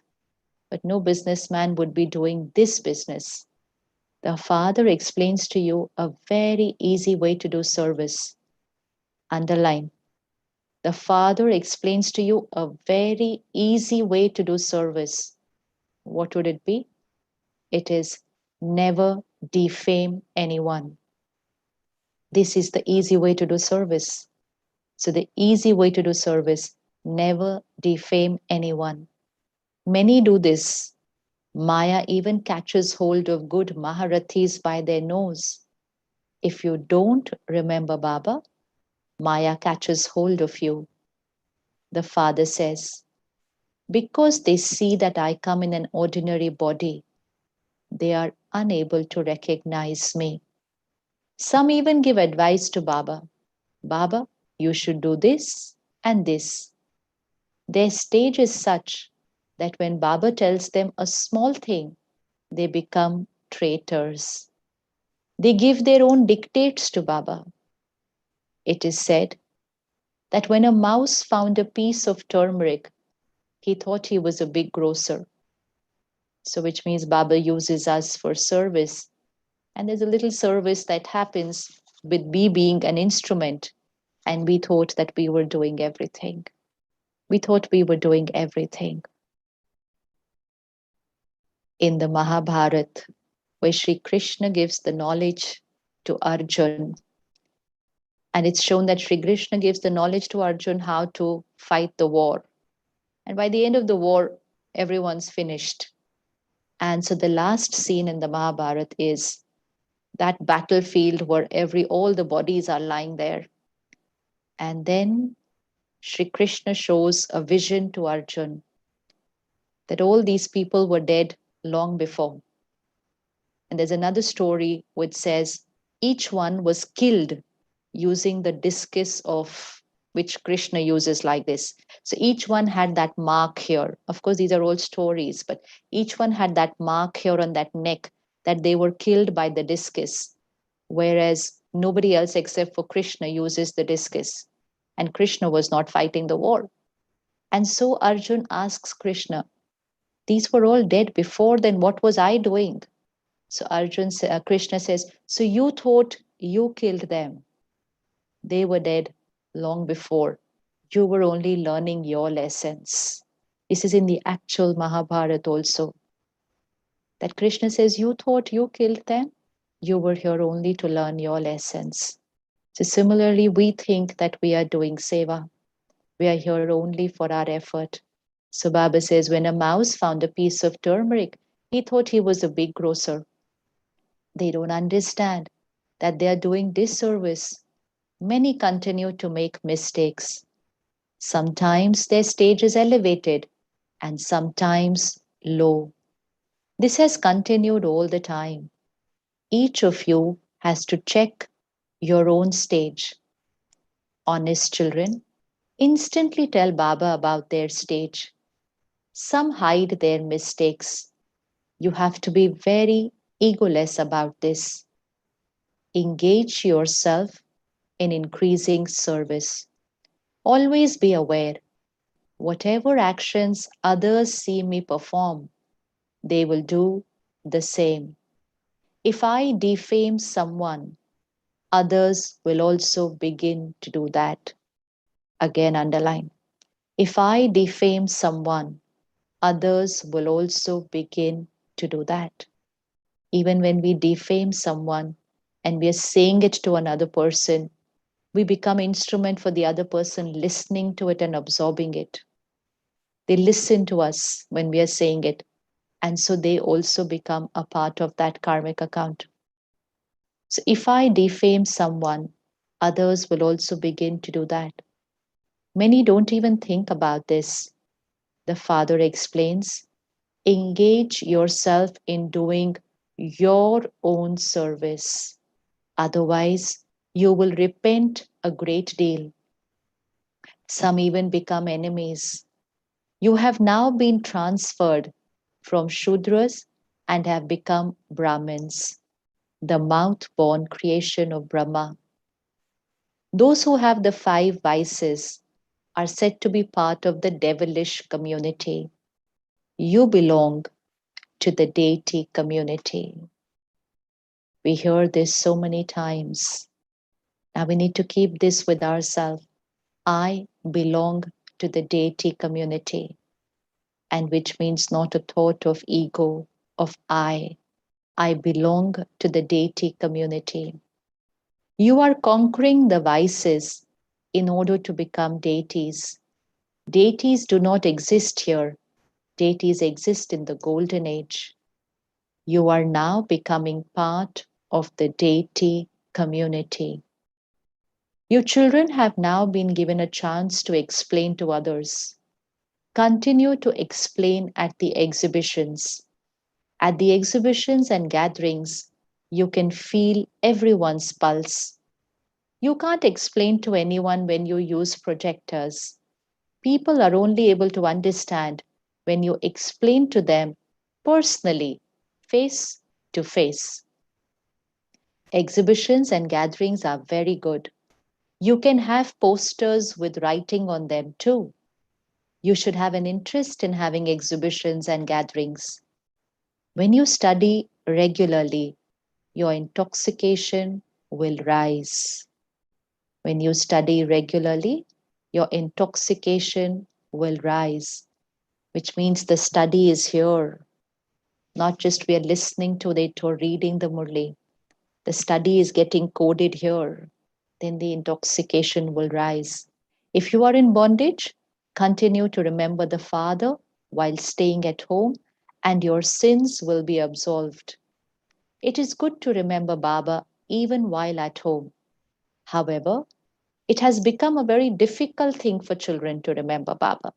but no businessman would be doing this business. The Father explains to you a very easy way to do service. Underline. The Father explains to you a very easy way to do service. What would it be? It is never defame anyone. This is the easy way to do service. So the easy way to do service, never defame anyone. Many do this. Maya even catches hold of good Maharathis by their nose. If you don't remember Baba, Maya catches hold of you. The Father says, because they see that I come in an ordinary body, they are unable to recognize me. Some even give advice to Baba. Baba, you should do this and this. Their stage is such that when Baba tells them a small thing, they become traitors. They give their own dictates to Baba. It is said that when a mouse found a piece of turmeric, he thought he was a big grocer. So, which means Baba uses us for service. And there's a little service that happens with me being an instrument. And we thought that we were doing everything. We thought we were doing everything. In the Mahabharata, where Sri Krishna gives the knowledge to Arjun. And it's shown that Sri Krishna gives the knowledge to Arjun how to fight the war. And by the end of the war, everyone's finished. And so the last scene in the Mahabharata is that battlefield where all the bodies are lying there. And then Sri Krishna shows a vision to Arjun that all these people were dead long before. And there's another story which says each one was killed using the discus of which Krishna uses like this. So each one had that mark here. Of course, these are all stories, but each one had that mark here on that neck that they were killed by the discus, whereas nobody else except for Krishna uses the discus. And Krishna was not fighting the war. And so Arjun asks Krishna, these were all dead before, then what was I doing? So Krishna says, so you thought you killed them. They were dead long before. You were only learning your lessons. This is in the actual Mahabharata also. That Krishna says, you thought you killed them. You were here only to learn your lessons. So similarly, we think that we are doing seva. We are here only for our effort. So Baba says, when a mouse found a piece of turmeric, he thought he was a big grocer. They don't understand that they are doing disservice. Many continue to make mistakes. Sometimes their stage is elevated and sometimes low. This has continued all the time. Each of you has to check your own stage. Honest children instantly tell Baba about their stage. Some hide their mistakes. You have to be very egoless about this. Engage yourself in increasing service. Always be aware, whatever actions others see me perform, they will do the same. If I defame someone, others will also begin to do that. Again, underline. If I defame someone, others will also begin to do that. Even when we defame someone and we are saying it to another person, we become instrument for the other person listening to it and absorbing it. They listen to us when we are saying it, and so they also become a part of that karmic account. So if I defame someone, others will also begin to do that. Many don't even think about this. The Father explains, engage yourself in doing your own service. Otherwise, you will repent a great deal. Some even become enemies. You have now been transferred from Shudras and have become Brahmins, the mouth-born creation of Brahma. Those who have the five vices are said to be part of the devilish community. You belong to the deity community. We hear this so many times. Now we need to keep this with ourselves. I belong to the deity community, and which means not a thought of ego, of I. I belong to the deity community. You are conquering the vices in order to become deities. Deities do not exist here. Deities exist in the golden age. You are now becoming part of the deity community. Your children have now been given a chance to explain to others. Continue to explain at the exhibitions. At the exhibitions and gatherings, you can feel everyone's pulse. You can't explain to anyone when you use projectors. People are only able to understand when you explain to them personally, face to face. Exhibitions and gatherings are very good. You can have posters with writing on them too. You should have an interest in having exhibitions and gatherings. When you study regularly, your intoxication will rise. When you study regularly, your intoxication will rise, which means the study is here. Not just we are listening to it or reading the Murli. The study is getting coded here. Then the intoxication will rise. If you are in bondage, continue to remember the Father while staying at home, and your sins will be absolved. It is good to remember Baba even while at home. However, it has become a very difficult thing for children to remember Baba.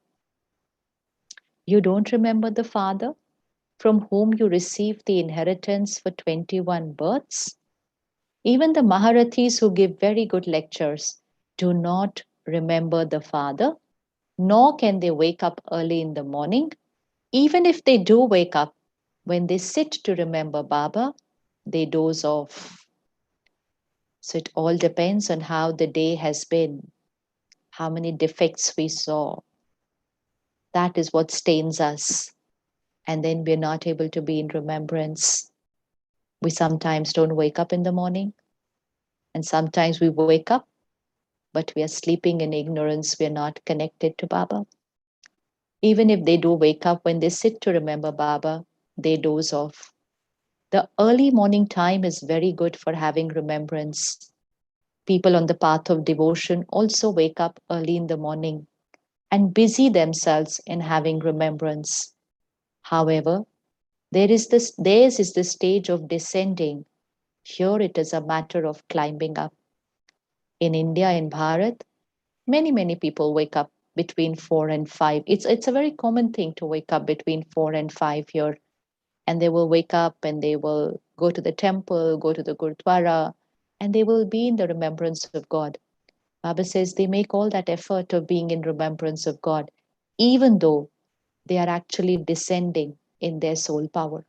You don't remember the Father from whom you received the inheritance for 21 births? Even the Maharathis who give very good lectures do not remember the Father, nor can they wake up early in the morning. Even if they do wake up, when they sit to remember Baba, they doze off. So it all depends on how the day has been, how many defects we saw. That is what stains us. And then we're not able to be in remembrance. We sometimes don't wake up in the morning, and sometimes we wake up, but we are sleeping in ignorance. We are not connected to Baba. Even if they do wake up, when they sit to remember Baba, they doze off. The early morning time is very good for having remembrance. People on the path of devotion also wake up early in the morning and busy themselves in having remembrance. However, theirs is the stage of descending. Here it is a matter of climbing up. In India, in Bharat, many people wake up between 4 and 5. It's a very common thing to wake up between 4 and 5 here. And they will wake up and they will go to the temple, go to the Gurdwara, and they will be in the remembrance of God. Baba says they make all that effort of being in remembrance of God, even though they are actually descending in their soul power.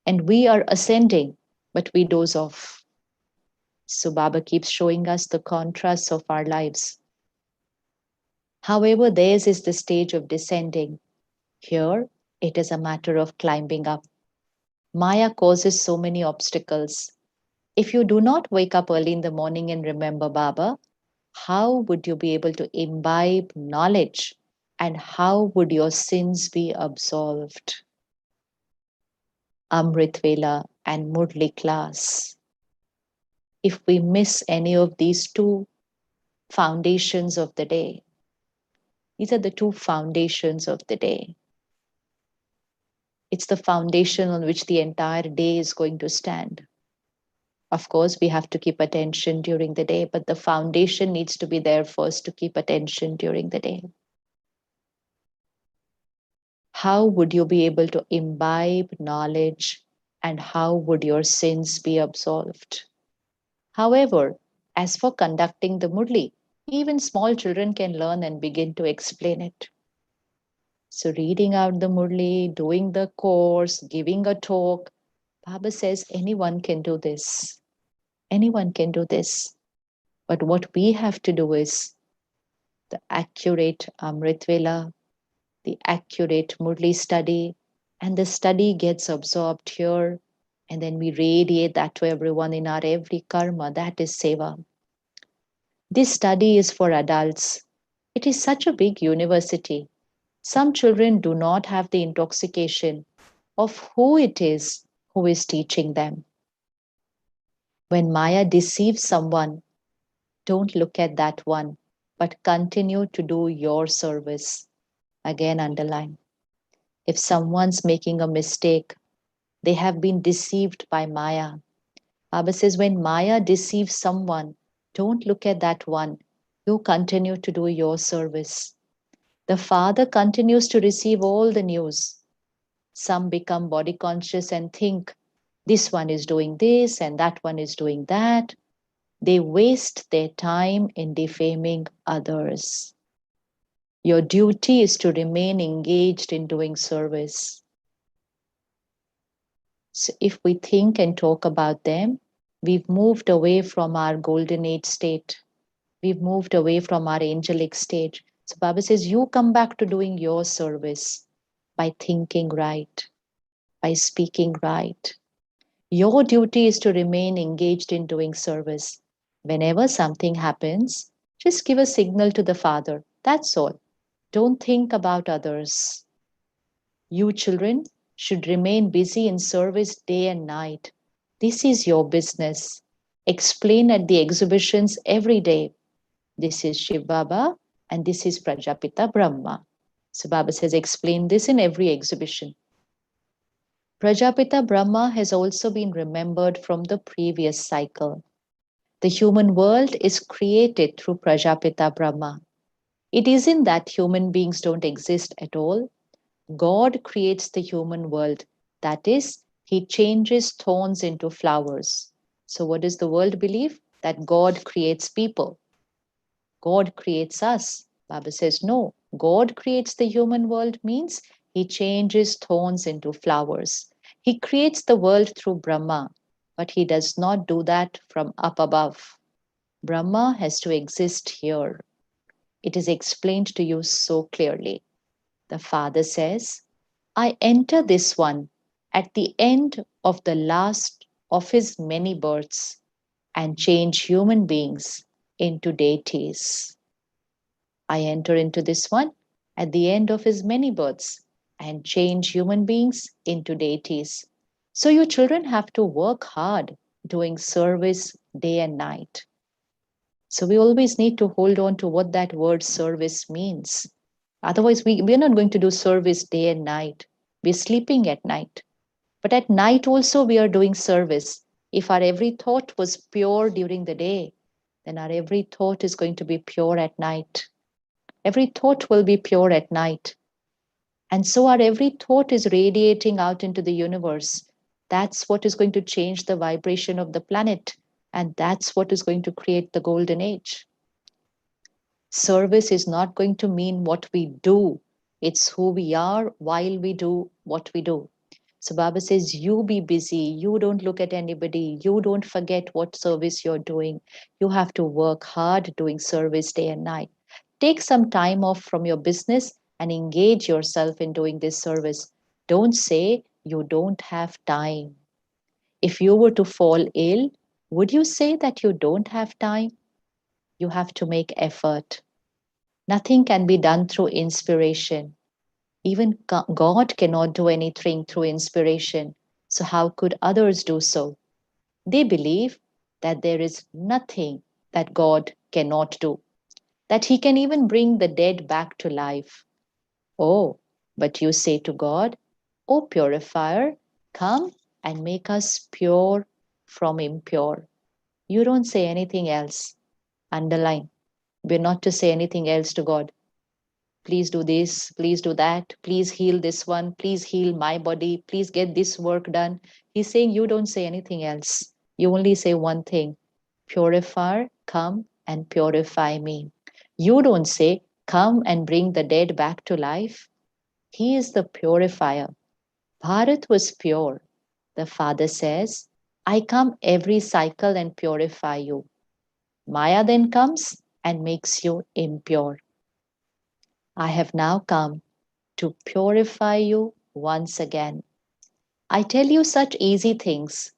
And we are ascending, but we doze off. So Baba keeps showing us the contrasts of our lives. However, theirs is the stage of descending. Here, it is a matter of climbing up. Maya causes so many obstacles. If you do not wake up early in the morning and remember Baba, how would you be able to imbibe knowledge? And how would your sins be absolved? Amrit Vela and Murli class. If we miss any of these two foundations of the day, these are the two foundations of the day. It's the foundation on which the entire day is going to stand. Of course, we have to keep attention during the day, but the foundation needs to be there first to keep attention during the day. How would you be able to imbibe knowledge, and how would your sins be absolved? However, as for conducting the Murli, even small children can learn and begin to explain it. So reading out the Murli, doing the course, giving a talk, Baba says anyone can do this. Anyone can do this. But what we have to do is the accurate Amrit Vela, the accurate Murli study, and the study gets absorbed here, and then we radiate that to everyone in our every karma. That is seva. This study is for adults. It is such a big university. Some children do not have the intoxication of who it is who is teaching them. When Maya deceives someone, don't look at that one, but continue to do your service. Again, underline. If someone's making a mistake, they have been deceived by Maya. Baba says, when Maya deceives someone, don't look at that one. You continue to do your service. The Father continues to receive all the news. Some become body conscious and think this one is doing this and that one is doing that. They waste their time in defaming others. Your duty is to remain engaged in doing service. So if we think and talk about them, we've moved away from our golden age state. We've moved away from our angelic stage. So Baba says, you come back to doing your service by thinking right, by speaking right. Your duty is to remain engaged in doing service. Whenever something happens, just give a signal to the Father. That's all. Don't think about others. You children, should remain busy in service day and night. This is your business. Explain at the exhibitions every day. This is Shiv Baba and this is Prajapita Brahma. So Baba says, explain this in every exhibition. Prajapita Brahma has also been remembered from the previous cycle. The human world is created through Prajapita Brahma. It isn't that human beings don't exist at all. God creates the human world. That is, He changes thorns into flowers. So, what does the world believe? That God creates people. God creates us. Baba says, no, God creates the human world means He changes thorns into flowers. He creates the world through Brahma, but He does not do that from up above. Brahma has to exist here. It is explained to you so clearly. The Father says, I enter this one at the end of the last of his many births and change human beings into deities. I enter into this one at the end of his many births and change human beings into deities. So you children have to work hard doing service day and night. So we always need to hold on to what that word service means. Otherwise, we're not going to do service day and night. We're sleeping at night. But at night also, we are doing service. If our every thought was pure during the day, then our every thought is going to be pure at night. Every thought will be pure at night. And so our every thought is radiating out into the universe. That's what is going to change the vibration of the planet. And that's what is going to create the golden age. Service is not going to mean what we do, it's who we are while we do what we do. So Baba says, you be busy, you don't look at anybody, you don't forget what service you're doing. You have to work hard doing service day and night. Take some time off from your business and engage yourself in doing this service. Don't say you don't have time. If you were to fall ill, would you say that you don't have time? You have to make effort. Nothing can be done through inspiration. Even God cannot do anything through inspiration. So, how could others do so? They believe that there is nothing that God cannot do, that He can even bring the dead back to life. Oh, but you say to God, O purifier, come and make us pure from impure. You don't say anything else. Underline. We're not to say anything else to God. Please do this, please do that, please heal this one, please heal my body, please get this work done. He's saying you don't say anything else. You only say one thing: purifier, come and purify me. You don't say, come and bring the dead back to life. He is the purifier. Bharat was pure. The Father says, I come every cycle and purify you. Maya then comes and makes you impure. I have now come to purify you once again. I tell you such easy things.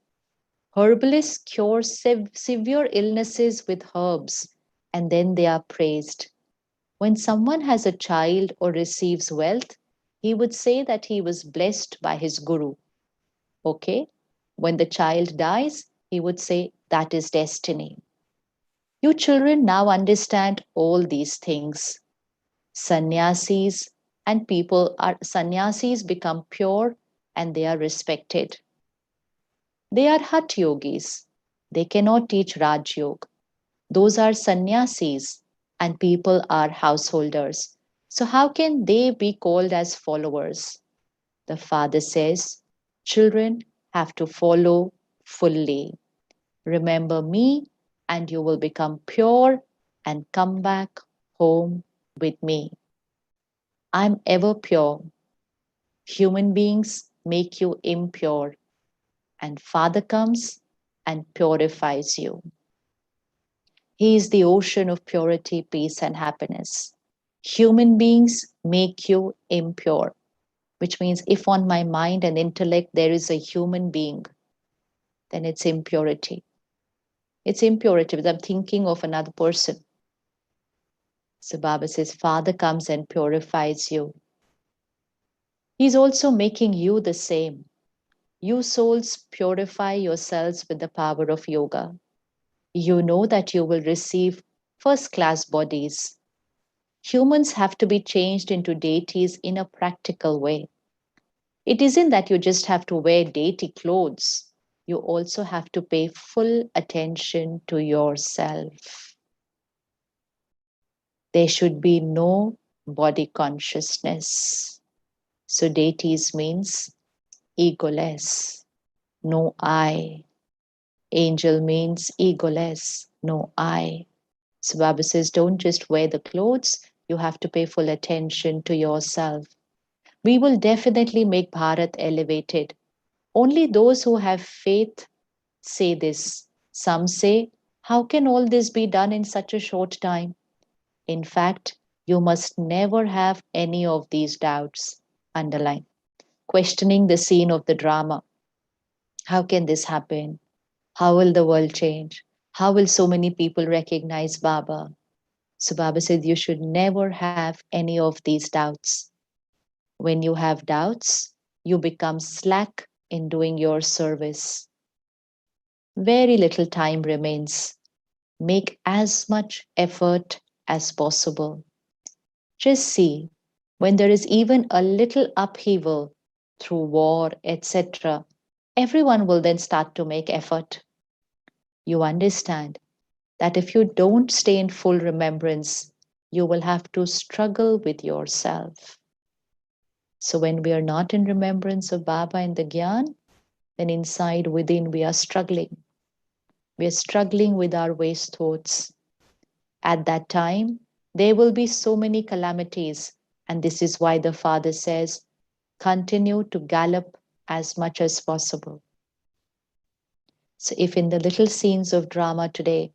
Herbalists cure severe illnesses with herbs and then they are praised. When someone has a child or receives wealth, he would say that he was blessed by his guru. Okay? When the child dies, he would say that is destiny. You children now understand all these things. Sannyasis and people are sannyasis become pure and they are respected. They are Hatha yogis. They cannot teach Raj Yoga. Those are sannyasis and people are householders. So how can they be called as followers? The Father says, children have to follow fully. Remember me and you will become pure and come back home with me. I'm ever pure. Human beings make you impure, and Father comes and purifies you. He is the ocean of purity, peace, and happiness. Human beings make you impure, which means if on my mind and intellect there is a human being, then it's impurity. It's impurity because I'm thinking of another person. So Baba says, Father comes and purifies you. He's also making you the same. You souls purify yourselves with the power of yoga. You know that you will receive first class bodies. Humans have to be changed into deities in a practical way. It isn't that you just have to wear deity clothes, you also have to pay full attention to yourself. There should be no body consciousness. So, deities means egoless, no I. Angel means egoless, no I. So, Baba says, don't just wear the clothes, you have to pay full attention to yourself. We will definitely make Bharat elevated. Only those who have faith say this. Some say, how can all this be done in such a short time? In fact, you must never have any of these doubts. Underline. Questioning the scene of the drama. How can this happen? How will the world change? How will so many people recognize Baba? So Baba said you should never have any of these doubts. When you have doubts, you become slack in doing your service. Very little time remains. Make as much effort as possible. Just see, when there is even a little upheaval through war, etc., everyone will then start to make effort. You understand that if you don't stay in full remembrance, you will have to struggle with yourself. So, when we are not in remembrance of Baba and the Gyan, then inside within we are struggling. We are struggling with our waste thoughts. At that time, there will be so many calamities. And this is why the Father says, continue to gallop as much as possible. So, if in the little scenes of drama today,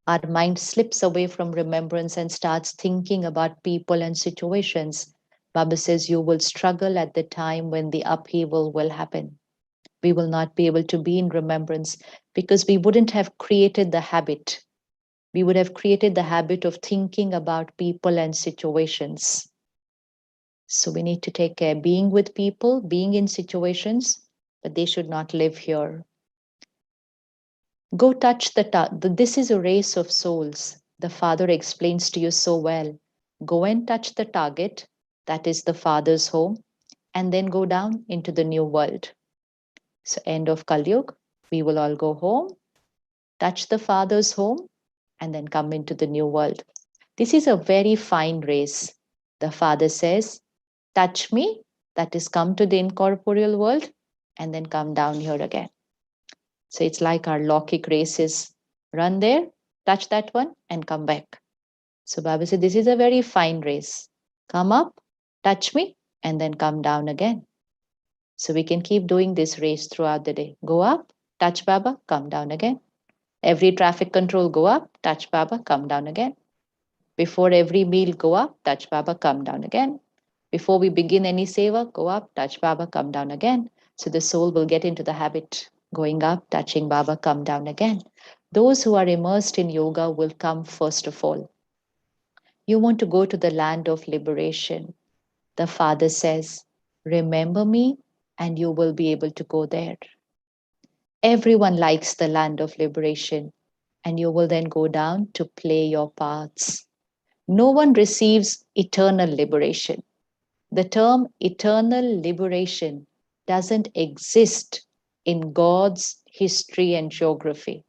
our mind slips away from remembrance and starts thinking about people and situations, Baba says you will struggle at the time when the upheaval will happen. We will not be able to be in remembrance because we wouldn't have created the habit. We would have created the habit of thinking about people and situations. So we need to take care, being with people, being in situations, but they should not live here. Go touch this is a race of souls. The Father explains to you so well. Go and touch the target, that is the Father's home, and then go down into the new world. So, end of Kali Yuga, we will all go home, touch the Father's home, and then come into the new world. This is a very fine race. The Father says, touch me, that is, come to the incorporeal world, and then come down here again. So it's like our Lokik races. Run there, touch that one, and come back. So Baba said, this is a very fine race. Come up, touch me, and then come down again. So we can keep doing this race throughout the day. Go up, touch Baba, come down again. Every traffic control, go up, touch Baba, come down again. Before every meal, go up, touch Baba, come down again. Before we begin any seva, go up, touch Baba, come down again. So the soul will get into the habit, going up, touching Baba, come down again. Those who are immersed in yoga will come first of all. You want to go to the land of liberation. The Father says, remember me and you will be able to go there. Everyone likes the land of liberation, and you will then go down to play your parts. No one receives eternal liberation. The term eternal liberation doesn't exist in God's history and geography.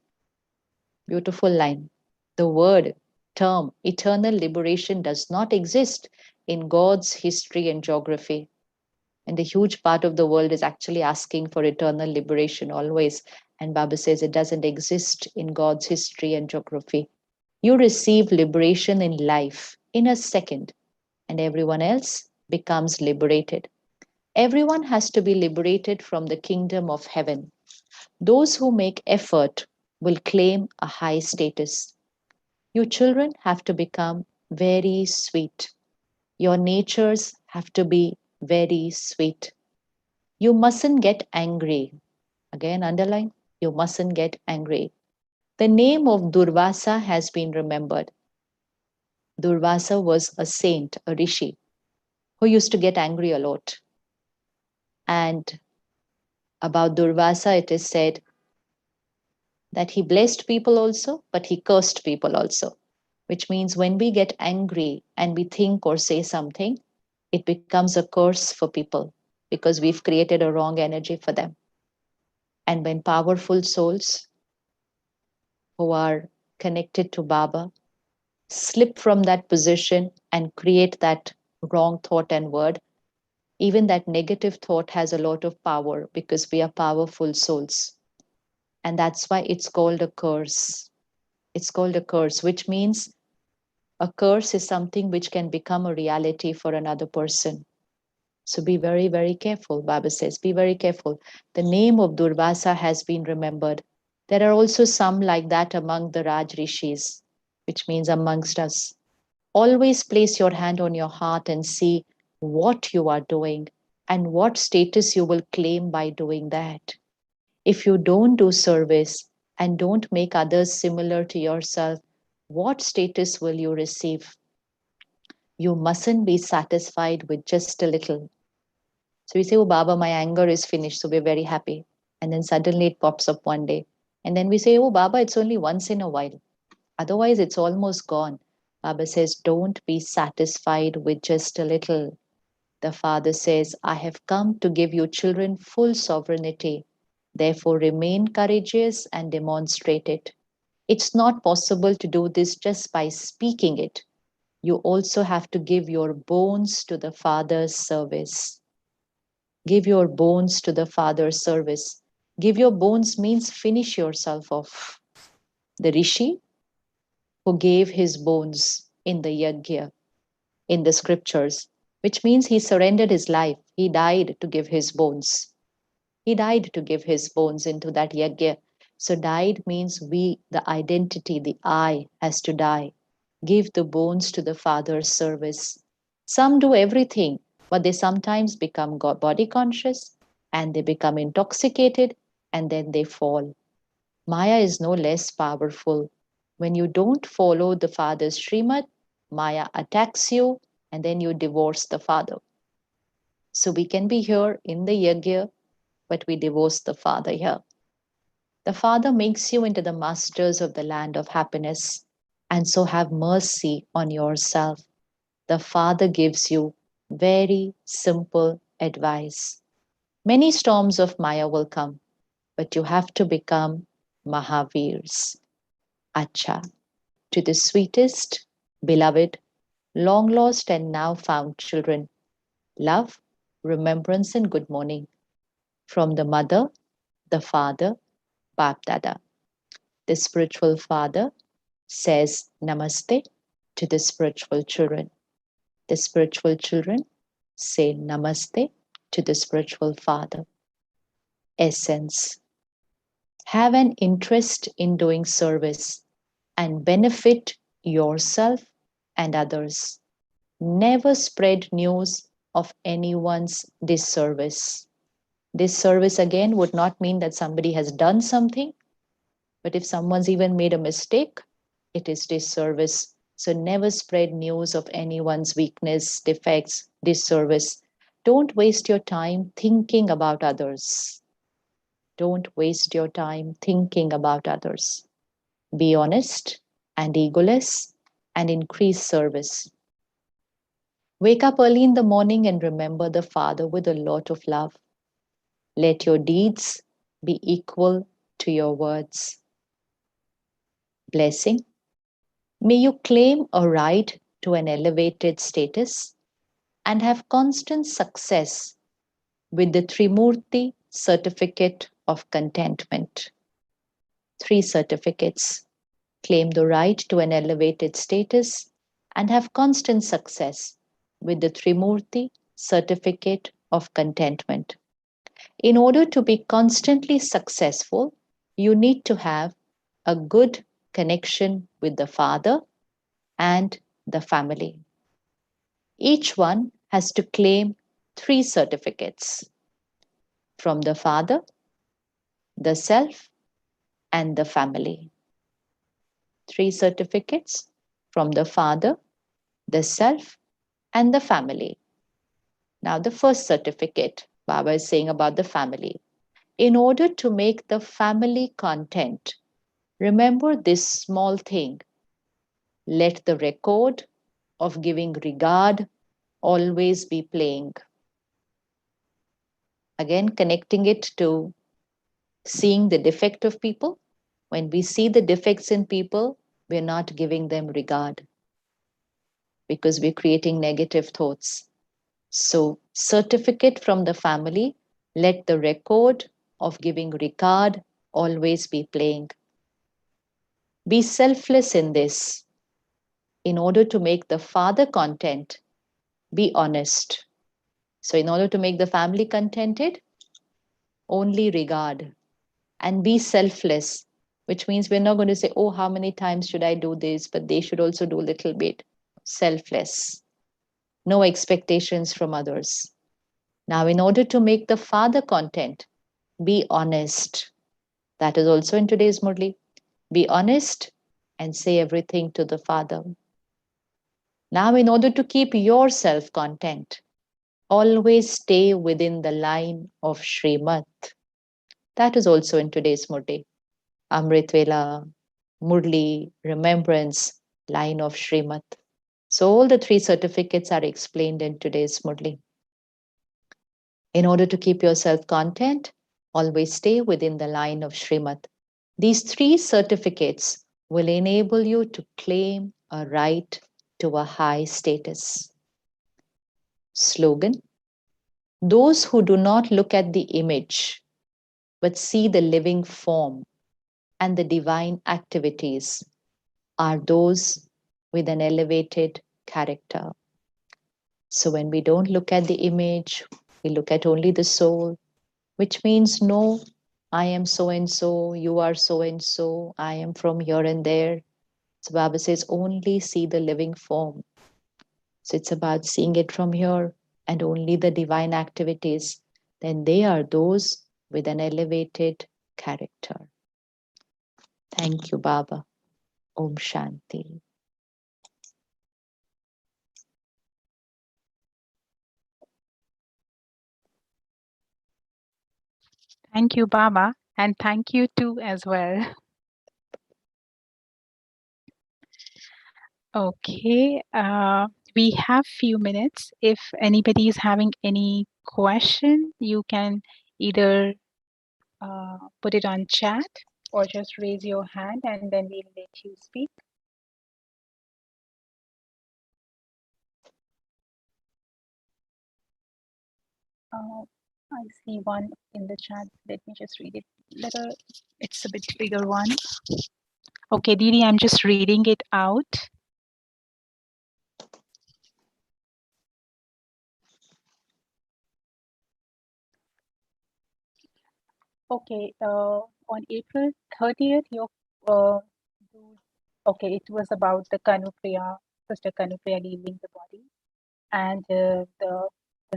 Beautiful line. The word, term, eternal liberation does not exist in God's history and geography. And the huge part of the world is actually asking for eternal liberation always. And Baba says it doesn't exist in God's history and geography. You receive liberation in life in a second, and everyone else becomes liberated. Everyone has to be liberated from the kingdom of heaven. Those who make effort will claim a high status. Your children have to become very sweet. Your natures have to be very sweet. You mustn't get angry. Again, underline, you mustn't get angry. The name of Durvasa has been remembered. Durvasa was a saint, a rishi, who used to get angry a lot. And about Durvasa, it is said that he blessed people also, but he cursed people also, which means when we get angry and we think or say something, it becomes a curse for people because we've created a wrong energy for them. And when powerful souls who are connected to Baba slip from that position and create that wrong thought and word, even that negative thought has a lot of power because we are powerful souls. And that's why it's called a curse. It's called a curse, which means a curse is something which can become a reality for another person. So be very, very careful. Baba says, be very careful. The name of Durvasa has been remembered. There are also some like that among the Raj Rishis, which means amongst us. Always place your hand on your heart and see what you are doing and what status you will claim by doing that. If you don't do service and don't make others similar to yourself, what status will you receive? You mustn't be satisfied with just a little. So we say, oh, Baba, my anger is finished. So we're very happy. And then suddenly it pops up one day. And then we say, oh, Baba, it's only once in a while. Otherwise, it's almost gone. Baba says, don't be satisfied with just a little. The Father says, I have come to give you children full sovereignty. Therefore, remain courageous and demonstrate it. It's not possible to do this just by speaking it. You also have to give your bones to the Father's service. Give your bones to the Father's service. Give your bones means finish yourself off. The Rishi who gave his bones in the yajna, in the scriptures, which means he surrendered his life. He died to give his bones. He died to give his bones into that yajna. So died means we, the identity, the I has to die. Give the bones to the Father's service. Some do everything, but they sometimes become body conscious and they become intoxicated and then they fall. Maya is no less powerful. When you don't follow the Father's Srimad, Maya attacks you and then you divorce the Father. So we can be here in the yajna, but we divorce the Father here. The Father makes you into the masters of the land of happiness, and so have mercy on yourself. The Father gives you very simple advice. Many storms of Maya will come, but you have to become Mahavirs. Acha. To the sweetest, beloved, long lost and now found children, love, remembrance, and good morning. From the mother, the father, Bap Dada. The spiritual father says namaste to the spiritual children. The spiritual children say namaste to the spiritual father. Essence. Have an interest in doing service and benefit yourself and others. Never spread news of anyone's disservice. Disservice again would not mean that somebody has done something, but if someone's even made a mistake, it is disservice. So never spread news of anyone's weakness, defects, disservice. Don't waste your time thinking about others. Don't waste your time thinking about others. Be honest and egoless and increase service. Wake up early in the morning and remember the Father with a lot of love. Let your deeds be equal to your words. Blessing. May you claim a right to an elevated status and have constant success with the Trimurti certificate of contentment. 3 certificates. Claim the right to an elevated status and have constant success with the Trimurti certificate of contentment. In order to be constantly successful, you need to have a good connection with the Father and the family. Each one has to claim 3 certificates from the Father, the Self, and the family. 3 certificates from the Father, the Self, and the family. Now, the first certificate Baba is saying about the family. In order to make the family content, remember this small thing. Let the record of giving regard always be playing. Again, connecting it to seeing the defect of people. When we see the defects in people, we're not giving them regard because we're creating negative thoughts. So, certificate from the family, let the record of giving regard always be playing. Be selfless in this. In order to make the father content, be honest. So, in order to make the family contented, only regard and be selfless, which means we're not going to say, oh, how many times should I do this? But they should also do a little bit. Selfless. No expectations from others. Now, in order to make the father content, be honest. That is also in today's Murli. Be honest and say everything to the father. Now, in order to keep yourself content, always stay within the line of Srimad. That is also in today's Murli. Amrit Vela, Murli, Remembrance, line of Srimad. So all the three certificates are explained in today's Murli. In order to keep yourself content, always stay within the line of Srimad. These three certificates will enable you to claim a right to a high status. Slogan: those who do not look at the image but see the living form and the divine activities are those with an elevated character. So when we don't look at the image, we look at only the soul, which means no, I am so and so, you are so and so, I am from here and there. So Baba says only see the living form. So it's about seeing it from here and only the divine activities. Then they are those with an elevated character. Thank you, Baba. Om Shanti. Thank you, Baba, and thank you too as well. Okay, we have few minutes. If anybody is having any question, you can either put it on chat or just raise your hand and then we'll let you speak. I see one in the chat. Let me just read it. It's a bit bigger one. Okay, Didi, I'm just reading it out. Okay, on April 30th, okay, it was about the Kanupriya, Sister Kanupriya leaving the body. And the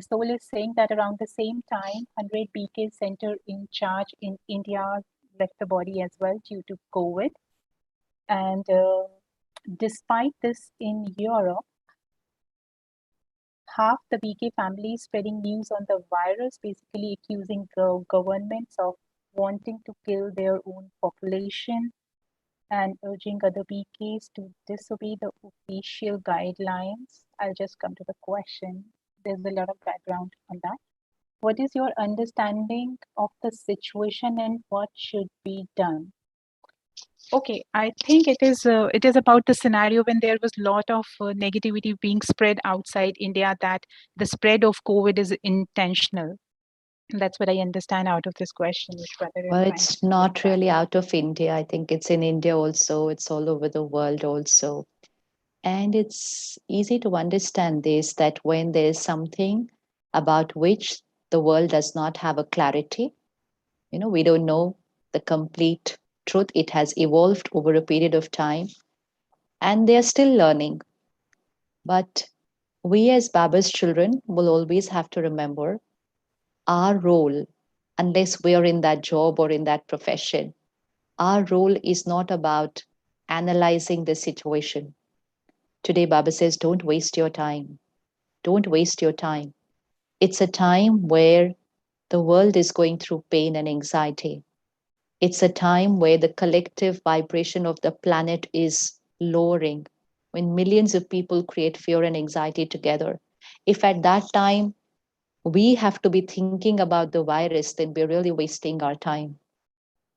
soul is saying that around the same time, 100 BK center in charge in India left the body as well due to COVID. And despite this, in Europe, half the BK family is spreading news on the virus, basically accusing the governments of wanting to kill their own population and urging other BKs to disobey the official guidelines. I'll just come to the question. There's a lot of background on that. What is your understanding of the situation and what should be done? Okay, I think it is about the scenario when there was a lot of negativity being spread outside India, that the spread of COVID is intentional. That's what I understand out of this question, which brother is Well, trying it's to not get really at. out of India. I think it's in India also. It's all over the world also. And it's easy to understand this, that when there is something about which the world does not have a clarity, we don't know the complete truth. It has evolved over a period of time and they are still learning. But we as Baba's children will always have to remember our role, unless we are in that job or in that profession. Our role is not about analyzing the situation. Today, Baba says, don't waste your time. Don't waste your time. It's a time where The world is going through pain and anxiety. It's a time where the collective vibration of the planet is lowering, when millions of people create fear and anxiety together. If at that time we have to be thinking about the virus, then we're really wasting our time.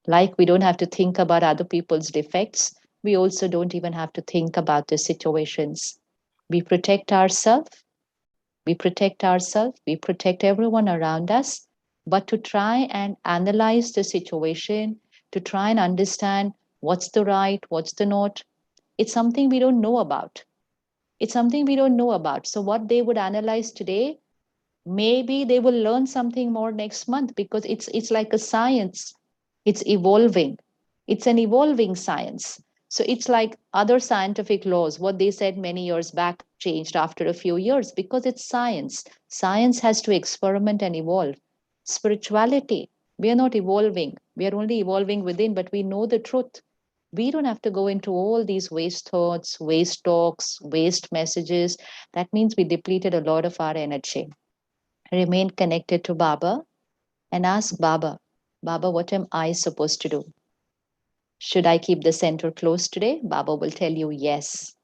Like we don't have to think about other people's defects, we also don't even have to think about the situations. We protect ourselves, we protect everyone around us. But to try and analyze the situation, to try and understand what's the right, what's the not, it's something we don't know about. It's something we don't know about. So, what they would analyze today, maybe they will learn something more next month, because it's like a science. It's evolving. It's an evolving science. So it's like other scientific laws. What they said many years back changed after a few years, because it's science. Science has to experiment and evolve. Spirituality, we are not evolving. We are only evolving within, but we know the truth. We don't have to go into all these waste thoughts, waste talks, waste messages. That means we depleted a lot of our energy. Remain connected to Baba and ask Baba, Baba, what am I supposed to do? Should I keep the center closed today? Baba will tell you yes.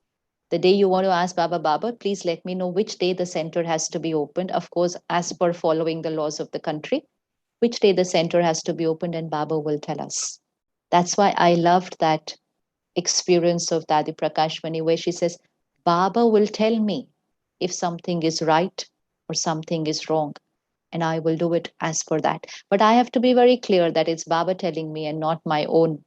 The day you want to ask Baba, Baba, please let me know which day the center has to be opened. Of course, as per following the laws of the country, which day the center has to be opened, and Baba will tell us. That's why I loved that experience of Dadi Prakashmani, where she says, Baba will tell me if something is right or something is wrong, and I will do it as per that. But I have to be very clear that it's Baba telling me and not my own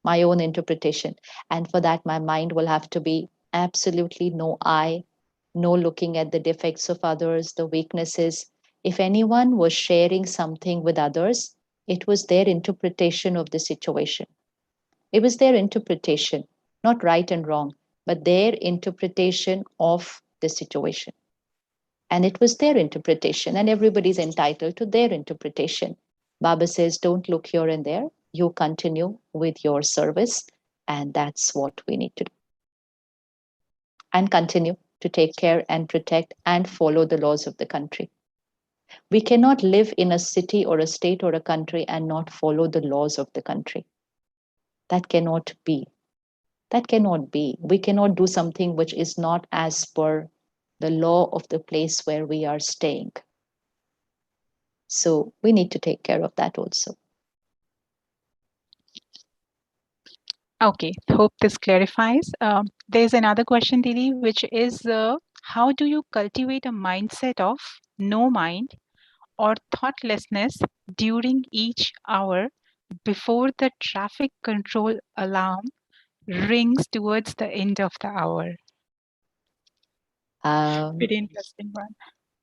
interpretation. And for that, my mind will have to be absolutely no I, no looking at the defects of others, the weaknesses. If anyone was sharing something with others, it was their interpretation of the situation. It was their interpretation, not right and wrong, but their interpretation of the situation. And it was their interpretation, and everybody's entitled to their interpretation. Baba says, don't look here and there. You continue with your service, and that's what we need to do. And continue to take care and protect and follow the laws of the country. We cannot live in a city or a state or a country and not follow the laws of the country. That cannot be. That cannot be. We cannot do something which is not as per the law of the place where we are staying. So we need to take care of that also. Okay, hope this clarifies. There's another question, Didi, which is how do you cultivate a mindset of no mind or thoughtlessness during each hour before the traffic control alarm rings towards the end of the hour? Pretty interesting one.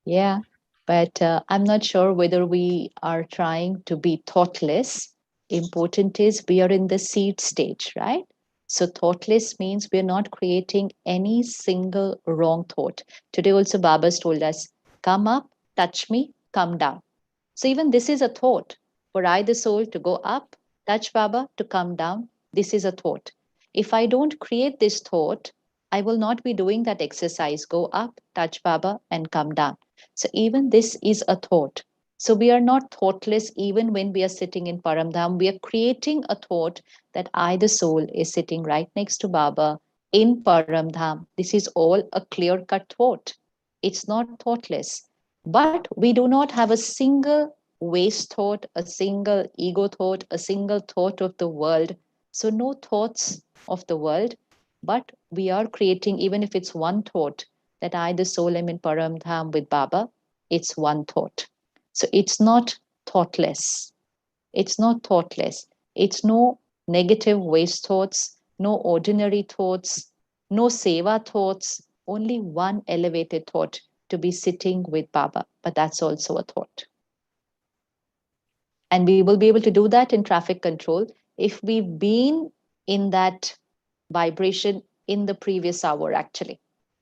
Yeah, but I'm not sure whether we are trying to be thoughtless. Important is we are in the seed stage, right? So thoughtless means we're not creating any single wrong thought. Today also Baba's told us, come up, touch me, come down. So even this is a thought. For I, the soul, to go up, touch Baba, to come down, this is a thought. If I don't create this thought, I will not be doing that exercise. Go up, touch Baba, and come down. So even this is a thought. So we are not thoughtless even when we are sitting in Paramdham. We are creating a thought that I, the soul, is sitting right next to Baba in Paramdham. This is all a clear cut thought. It's not thoughtless. But we do not have a single waste thought, a single ego thought, a single thought of the world. So, no thoughts of the world, but we are creating, even if it's one thought, that I, the soul, am in Paramdham with Baba, it's one thought. So, it's not thoughtless. It's not thoughtless. It's no negative waste thoughts, no ordinary thoughts, no seva thoughts, only one elevated thought to be sitting with Baba. But that's also a thought. And we will be able to do that in traffic control if we've been in that vibration in the previous hour, actually.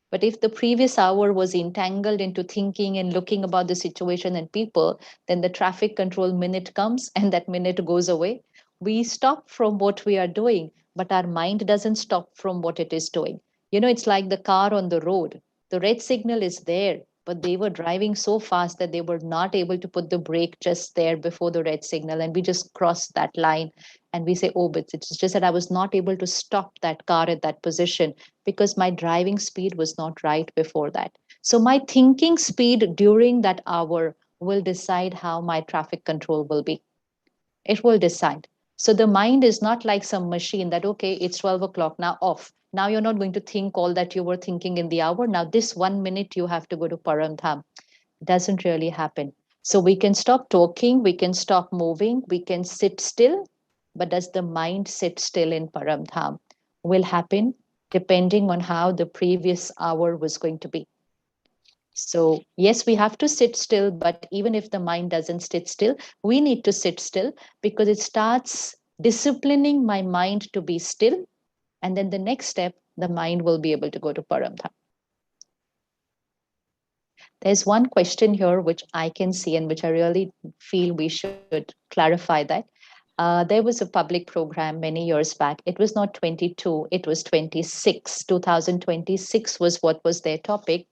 But if the previous hour was entangled into thinking and looking about the situation and people, then the traffic control minute comes and that minute goes away. We stop from what we are doing, but our mind doesn't stop from what it is doing. You know, it's like the car on the road. The red signal is there. but they were driving so fast that they were not able to put the brake just there before the red signal. And we just crossed that line and we say, oh, but it's just that I was not able to stop that car at that position because my driving speed was not right before that. So my thinking speed during that hour will decide how my traffic control will be. It will decide. So the mind is not like some machine that, okay, it's 12 o'clock, now off. Now you're not going to think all that you were thinking in the hour. Now, this 1 minute you have to go to Param Dham. Doesn't really happen. So we can stop talking, we can stop moving, we can sit still. But does the mind sit still in Param Dham? Will happen depending on how the previous hour was going to be. So, yes, we have to sit still, but even if the mind doesn't sit still, we need to sit still because it starts disciplining my mind to be still. And then the next step, the mind will be able to go to Paramdham. There's one question here which I can see and which I really feel we should clarify that. There was a public program many years back. It was not 22, it was 26. 2026 was what was their topic.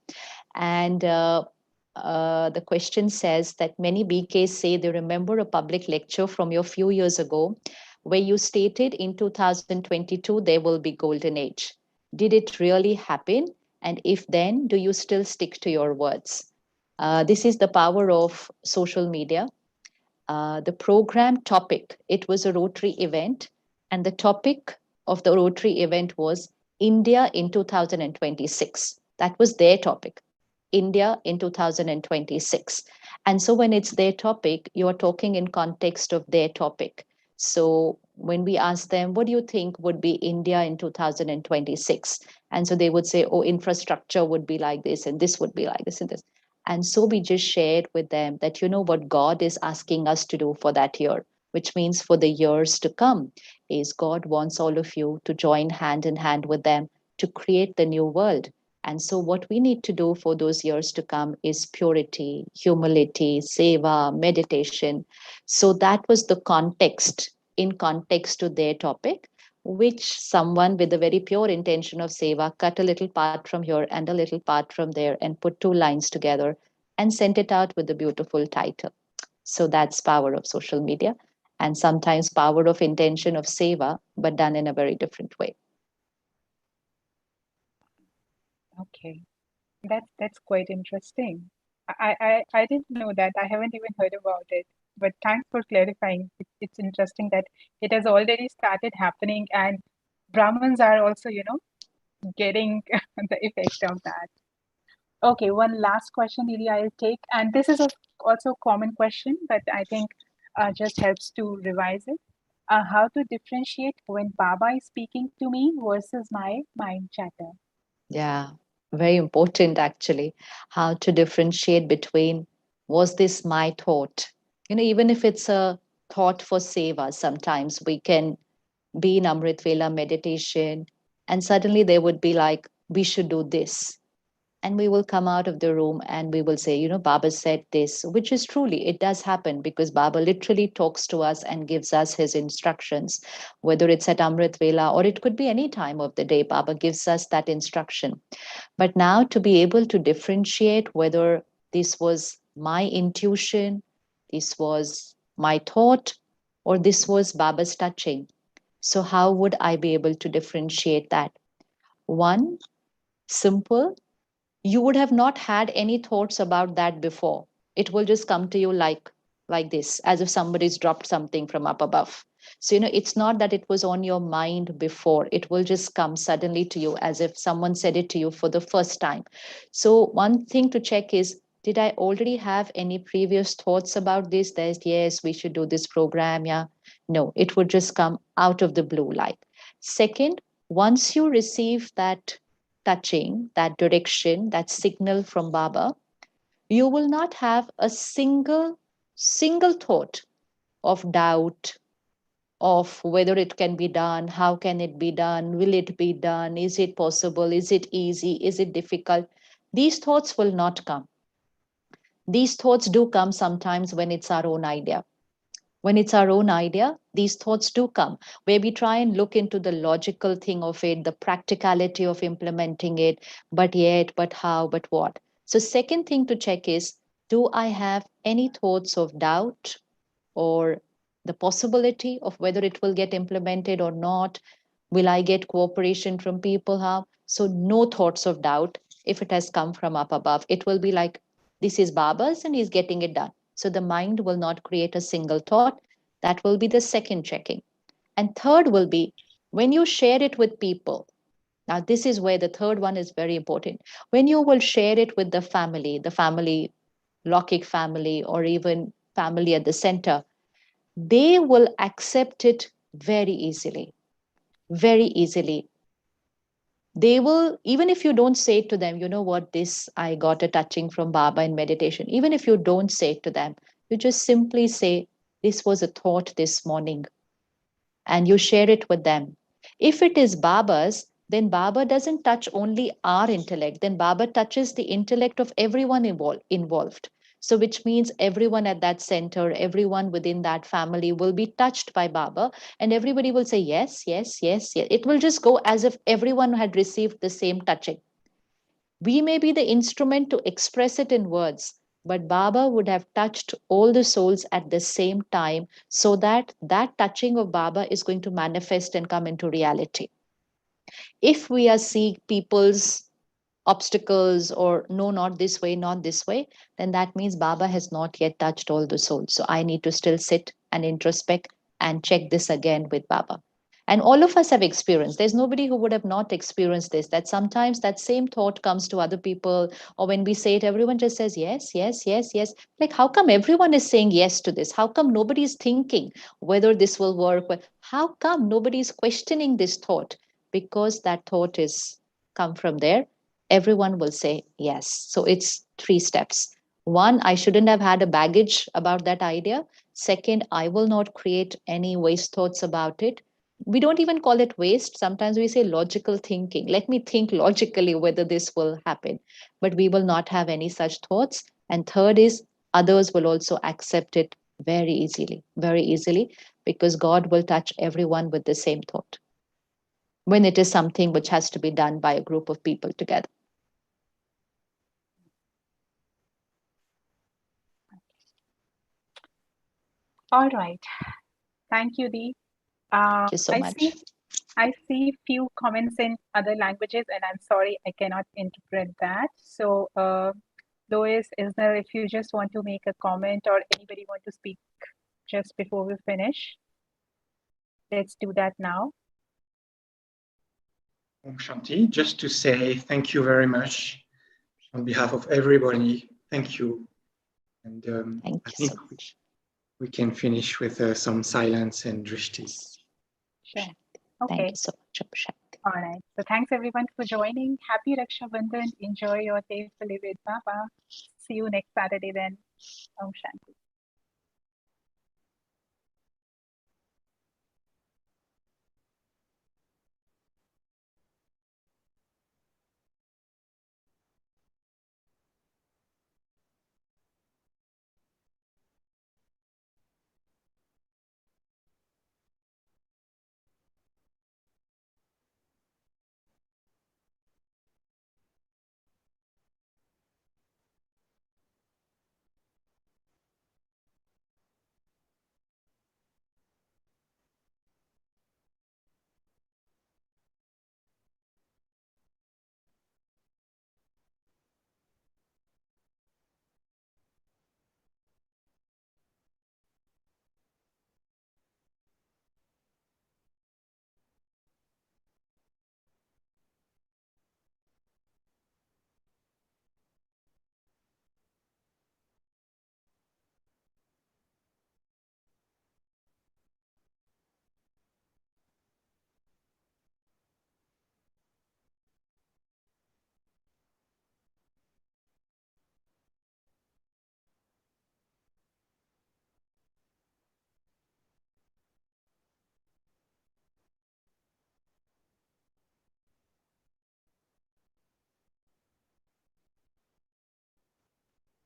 And the question says that many BKs say they remember a public lecture from your few years ago where you stated in 2022 there will be golden age. Did it really happen? And if then, do you still stick to your words? This is the power of social media. The program topic, it was a Rotary event, and the topic of the Rotary event was India in 2026. That was their topic. India in 2026. And so when it's their topic, you are talking in context of their topic. So when we ask them, what do you think would be India in 2026? And so they would say, oh, infrastructure would be like this, and this would be like this, and this. And so we just shared with them that, you know, what God is asking us to do for that year, which means for the years to come, is God wants all of you to join hand in hand with them to create the new world. And so, what we need to do for those years to come is purity, humility, seva, meditation. So, that was the context, in context to their topic, which someone with a very pure intention of seva cut a little part from here and a little part from there and put two lines together and sent it out with a beautiful title. So, that's power of social media and sometimes power of intention of seva, but done in a very different way. Okay, that's quite interesting. I didn't know that. I haven't even heard about it. But thanks for clarifying. It's interesting that it has already started happening, and Brahmins are also, getting the effect of that. Okay, one last question, Lily, I'll take. And this is also a common question, but I think just helps to revise it. How to differentiate when Baba is speaking to me versus my mind chatter? Yeah, very important actually. How to differentiate between was this my thought? You know, even if it's a thought for seva, sometimes we can be in Amrit Vela meditation, and suddenly there would be like, we should do this. And we will come out of the room and we will say, you know, Baba said this, which is truly, it does happen because Baba literally talks to us and gives us his instructions, whether it's at Amrit Vela or it could be any time of the day. Baba gives us that instruction. But now to be able to differentiate whether this was my intuition, this was my thought, or this was Baba's touching. So, how would I be able to differentiate that? One, simple, you would have not had any thoughts about that before. It will just come to you like this, as if somebody's dropped something from up above. So, you know, it's not that it was on your mind before. It will just come suddenly to you as if someone said it to you for the first time. So, one thing to check is, did I already have any previous thoughts about this? There's, yes, we should do this program. Yeah. No, it would just come out of the blue like. Second, once you receive that touching, that direction, that signal from Baba, you will not have a single thought of doubt, of whether it can be done, how can it be done, will it be done, is it possible, is it easy, is it difficult. These thoughts will not come. These thoughts do come sometimes when it's our own idea. When it's our own idea, these thoughts do come, where we try and look into the logical thing of it, the practicality of implementing it, but yet, but how, but what. So second thing to check is, do I have any thoughts of doubt or the possibility of whether it will get implemented or not? Will I get cooperation from people? How? So no thoughts of doubt if it has come from up above. It will be like, this is Baba's and he's getting it done. So the mind will not create a single thought. That will be the second checking. And third will be, when you share it with people. Now, this is where the third one is very important. When you will share it with the family, Lokik family, or even family at the center, they will accept it very easily. Very easily. They will, even if you don't say to them, you know what, this I got a touching from Baba in meditation. Even if you don't say to them, you just simply say, this was a thought this morning, and you share it with them. If it is Baba's, then Baba doesn't touch only our intellect, then Baba touches the intellect of everyone involved. So, which means everyone at that center, everyone within that family will be touched by Baba, and everybody will say, yes, yes, yes, yes. It will just go as if everyone had received the same touching. We may be the instrument to express it in words, but Baba would have touched all the souls at the same time, so that that touching of Baba is going to manifest and come into reality. If we are seeing people's obstacles or no, not this way, not this way, then that means Baba has not yet touched all the souls. So I need to still sit and introspect and check this again with Baba. And all of us have experienced. There's nobody who would have not experienced this, that sometimes that same thought comes to other people, or when we say it, everyone just says, yes, yes, yes, yes. Like, how come everyone is saying yes to this? How come nobody's thinking whether this will work? How come nobody's questioning this thought? Because that thought is come from there, everyone will say yes. So it's three steps. One, I shouldn't have had a baggage about that idea. Second, I will not create any waste thoughts about it. We don't even call it waste. Sometimes we say logical thinking. Let me think logically whether this will happen. But we will not have any such thoughts. And third is, others will also accept it very easily, because God will touch everyone with the same thought when it is something which has to be done by a group of people together. All right. Thank you, Dee. Thank you so I much. see few comments in other languages, and I'm sorry I cannot interpret that. So, Lois, Isnel, if you just want to make a comment or anybody want to speak just before we finish, let's do that now. Shanti, just to say thank you very much on behalf of everybody. Thank you. And Thank I you think so much. we can finish with some silence and drishtis. Sure. Thank Okay. you so much, Shanti. All right. So thanks everyone for joining. Happy Raksha Bandhan. Enjoy your day fully with Baba. See you next Saturday then. Om Shanti.